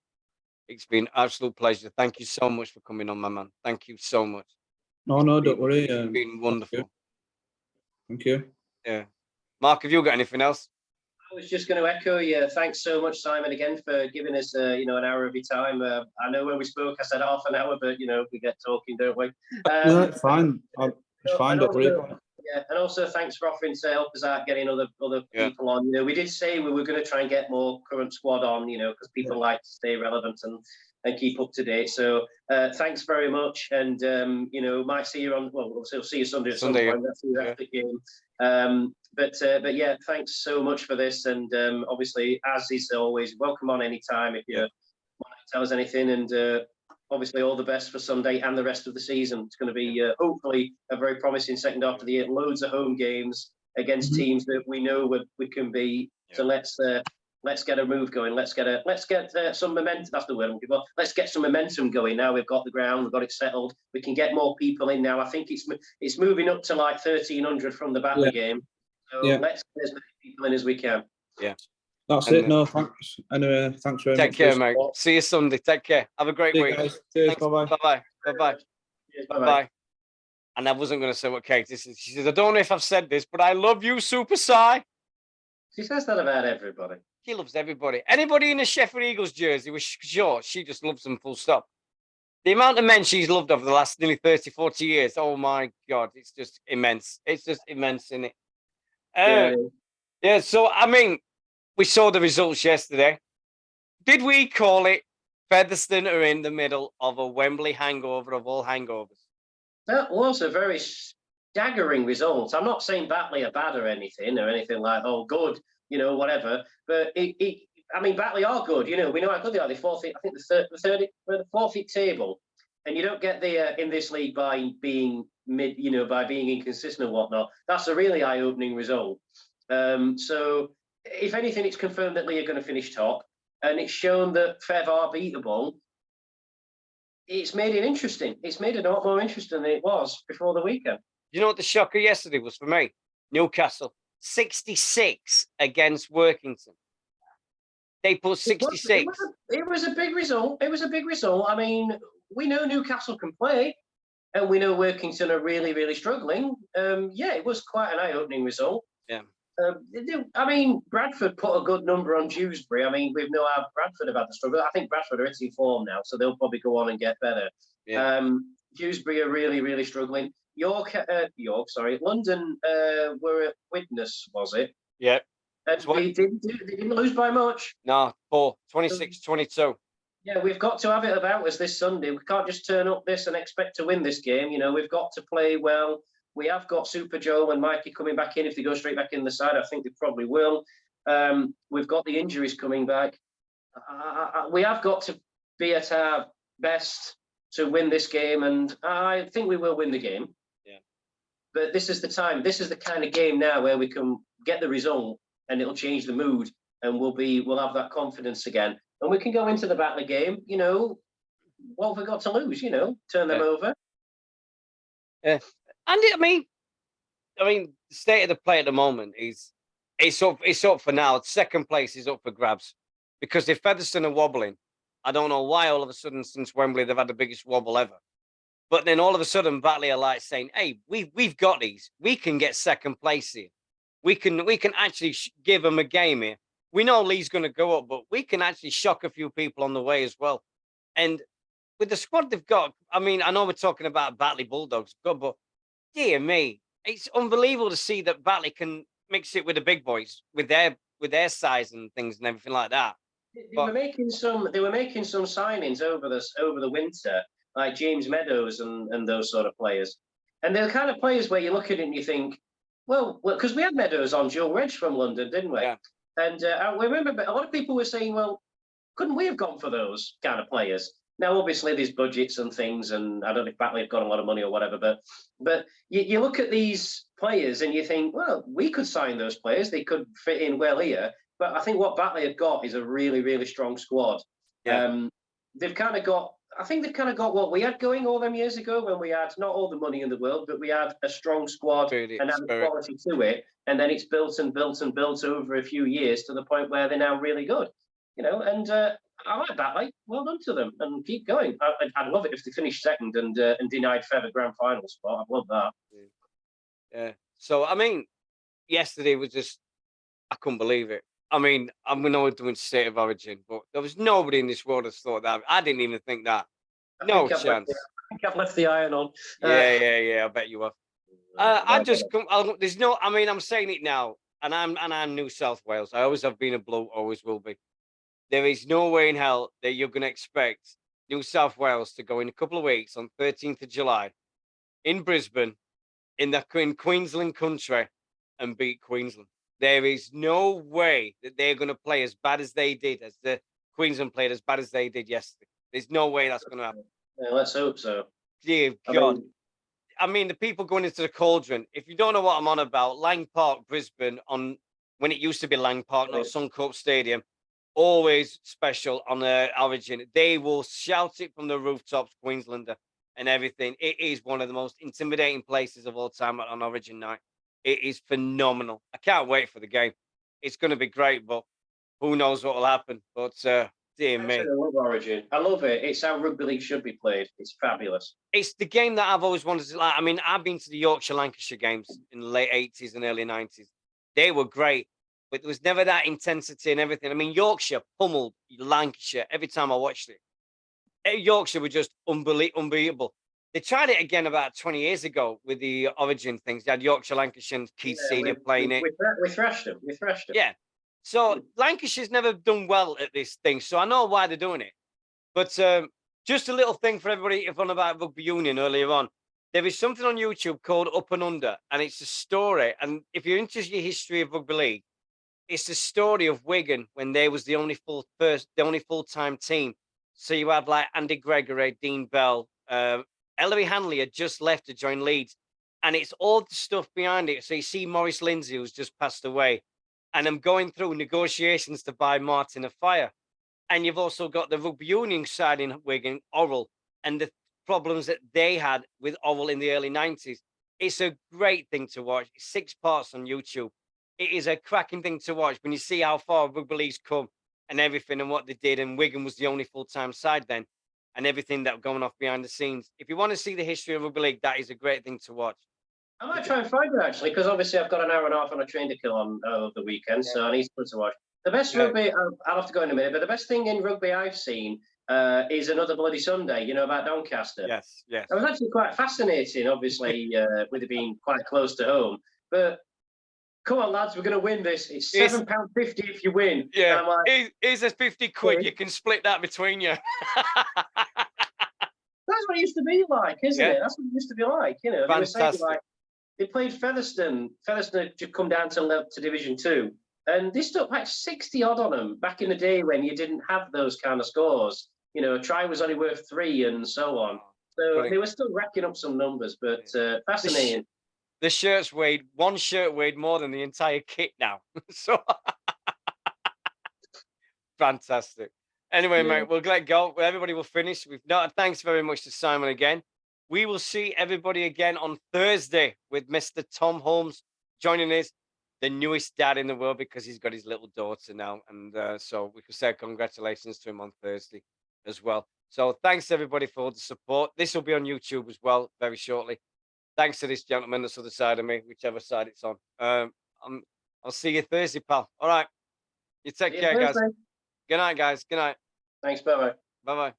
It's been an absolute pleasure. Thank you so much for coming on, my man. Thank you so much. No, don't worry. It's been wonderful. Thank you. Yeah. Mark, have you got anything else? I was just going to echo you. Thanks so much, Simon, again for giving us, an hour of your time. I know when we spoke, I said half an hour, but we get talking, don't we? No, it's fine. It's fine. Don't worry about it. Yeah, and also thanks for offering to help us out getting other people on. We did say we were going to try and get more current squad on, because people like to stay relevant and keep up to date. So thanks very much, and might see you on. Well, we'll see you Sunday at some point. That's the epic game. But yeah, thanks so much for this, and obviously, as is always, welcome on any time if you want to tell us anything, and obviously all the best for Sunday and the rest of the season. It's going to be hopefully a very promising second half of the year. Loads of home games against teams that we know we can be. Yeah. So let's get a move going. Let's get some momentum. That's the word I'm looking for. Let's get some momentum going. Now we've got the ground, we've got it settled. We can get more people in now. I think it's moving up to like 1,300 from the Batley game. So let's get as many people in as we can. Yeah. That's it. No, thanks. Anyway, thanks very much. Take care, mate. See you Sunday. Take care. Have a great week. Guys. Cheers. Bye-bye. Bye-bye. Bye-bye. Bye-bye. And I wasn't going to say what Kate is. She says, I don't know if I've said this, but I love you, Super Si. She says that about everybody. She loves everybody. Anybody in a Sheffield Eagles jersey with shorts, she just loves them full stop. The amount of men she's loved over the last nearly 30, 40 years, oh my God, it's just immense. It's just immense, isn't it? Yeah, so, I mean, we saw the results yesterday. Did we call it Featherston are in the middle of a Wembley hangover of all hangovers? That was a very staggering result. I'm not saying Batley are bad or anything like, oh, good, whatever. But Batley are good. We know how good they are. They're fourth. I think the fourth table, and you don't get there in this league by being by being inconsistent and whatnot. That's a really eye-opening result. So if anything, it's confirmed that Lee are going to finish top, and it's shown that Fev are beatable. It's made it interesting. It's made it a lot more interesting than it was before the weekend. You know what the shocker yesterday was for me? Newcastle 66 against Workington. They put 66. It was a big result. It was a big result. I mean, we know Newcastle can play, and we know Workington are really, really struggling. It was quite an eye-opening result. Yeah. I mean, Bradford put a good number on Dewsbury. I mean, we've known how Bradford have had the struggle. I think Bradford are hitting form now, so they'll probably go on and get better. Yeah. Dewsbury are really, really struggling. London were at witness, was it? Yeah. And they didn't lose by much. No, 26-22. Yeah, we've got to have it about us this Sunday. We can't just turn up this and expect to win this game. We've got to play well. We have got Super Joel and Mikey coming back in. If they go straight back in the side, I think they probably will. We've got the injuries coming back. We have got to be at our best to win this game, and I think we will win the game. Yeah. But this is the time. This is the kind of game now where we can get the result, and it'll change the mood, and we'll have that confidence again, and we can go into the Batley game. What have we got to lose? Turn them over. Yeah. And I mean, the state of the play at the moment is it's up for now. Second place is up for grabs, because if Featherston are wobbling, I don't know why all of a sudden since Wembley they've had the biggest wobble ever. But then all of a sudden Batley are like saying, "Hey, we've got these. We can get second place here. We can actually give them a game here. We know Lee's going to go up, but we can actually shock a few people on the way as well." And with the squad they've got, I mean, I know we're talking about Batley Bulldogs, but dear me, it's unbelievable to see that Batley can mix it with the big boys with their size and things and everything like that. They were making some signings over the winter, like James Meadows and those sort of players. And they're the kind of players where you look at it and you think, well, because we had Meadows on Joe Reg from London, didn't we? Yeah. And I remember a lot of people were saying, well, couldn't we have gone for those kind of players? Now, obviously, there's budgets and things, and I don't know if Batley have got a lot of money or whatever, but you look at these players and you think, well, we could sign those players. They could fit in well here. But I think what Batley have got is a really, really strong squad. Yeah. They've kind of got what we had going all them years ago when we had not all the money in the world, but we had a strong squad and had a quality to it. And then it's built and built and built over a few years to the point where they're now really good. And I like Batley. Well done to them, and keep going. I'd love it if they finished second and denied Fev a grand final spot. I'd love that. Yeah. So I mean, yesterday was just, I couldn't believe it. I mean, I know we're doing State of Origin, but there was nobody in this world that thought that. I didn't even think that. No chance. I think I've left the iron on. Yeah. I bet you have. There's no. I mean, I'm saying it now, and I'm New South Wales. I always have been a bloke, always will be. There is no way in hell that you're going to expect New South Wales to go in a couple of weeks on 13th of July in Brisbane, in Queensland country, and beat Queensland. There is no way that they're going to play as bad as they did, as the Queensland played as bad as they did yesterday. There's no way that's going to happen. Yeah, let's hope so. Dear God. I mean, the people going into the Cauldron, if you don't know what I'm on about, Lang Park, Brisbane, when it used to be Lang Park, not Suncorp Stadium, always special on the Origin. They will shout it from the rooftops, Queenslander, and everything. It is one of the most intimidating places of all time on Origin night. It is phenomenal. I can't wait for the game. It's going to be great, but who knows what will happen. But dear me. I love Origin. I love it. It's how rugby league should be played. It's fabulous. It's the game that I've always wanted to like. I mean, I've been to the Yorkshire-Lancashire games in the late 80s and early 90s. They were great, but there was never that intensity and everything. I mean, Yorkshire pummeled Lancashire every time I watched it. Yorkshire were just unbeatable. They tried it again about 20 years ago with the Origin things. They had Yorkshire, Lancashire, and Keith Senior playing it. We thrashed them. Yeah. So Lancashire's never done well at this thing, so I know why they're doing it. But just a little thing for everybody, if on about rugby union earlier on. There is something on YouTube called Up and Under, and it's a story. And if you're into your history of rugby league, it's the story of Wigan when they was the only full-time team. So you had like Andy Gregory, Dean Bell, Ellery Hanley had just left to join Leeds, and it's all the stuff behind it. So you see Maurice Lindsay, who's just passed away, and I'm going through negotiations to buy Martin of Fire. And you've also got the rugby union side in Wigan, Orwell, and the problems that they had with Orwell in the early 90s. It's a great thing to watch. It's 6 parts on YouTube. It is a cracking thing to watch when you see how far rugby league's come and everything and what they did. And Wigan was the only full-time side then, and everything that was going off behind the scenes. If you want to see the history of rugby league, that is a great thing to watch. I might try and find it actually, because obviously I've got an hour and a half on a train to kill on the weekend, so I need to watch. The best rugby, I'll have to go in a minute, but the best thing in rugby I've seen is Another Bloody Sunday, you know, about Doncaster. Yes. It was actually quite fascinating, obviously, with it being quite close to home. But come on, lads, we're going to win this. It's £7.50 if you win. Yeah, like, here's a 50 quid. You can split that between you. That's what it used to be like, isn't it? That's what it used to be like, you know. Fantastic. They were saying, like, they played Featherston. Featherston had just come down to Division 2. And they stuck like 60 odd on them back in the day when you didn't have those kind of scores. You know, a try was only worth 3 and so on. So they were still racking up some numbers, but fascinating. The shirts weighed, one shirt weighed more than the entire kit now. So fantastic. Anyway, mate, we'll let go. Everybody will finish. Thanks very much to Simon again. We will see everybody again on Thursday with Mr. Tom Holmes joining us, the newest dad in the world, because he's got his little daughter now. And so we can say congratulations to him on Thursday as well. So thanks everybody for all the support. This will be on YouTube as well very shortly. Thanks to this gentleman that's on the side of me, whichever side it's on. I'll see you Thursday, pal. All right. You take care, guys. Good night, guys. Good night. Thanks. Bye-bye. Bye-bye.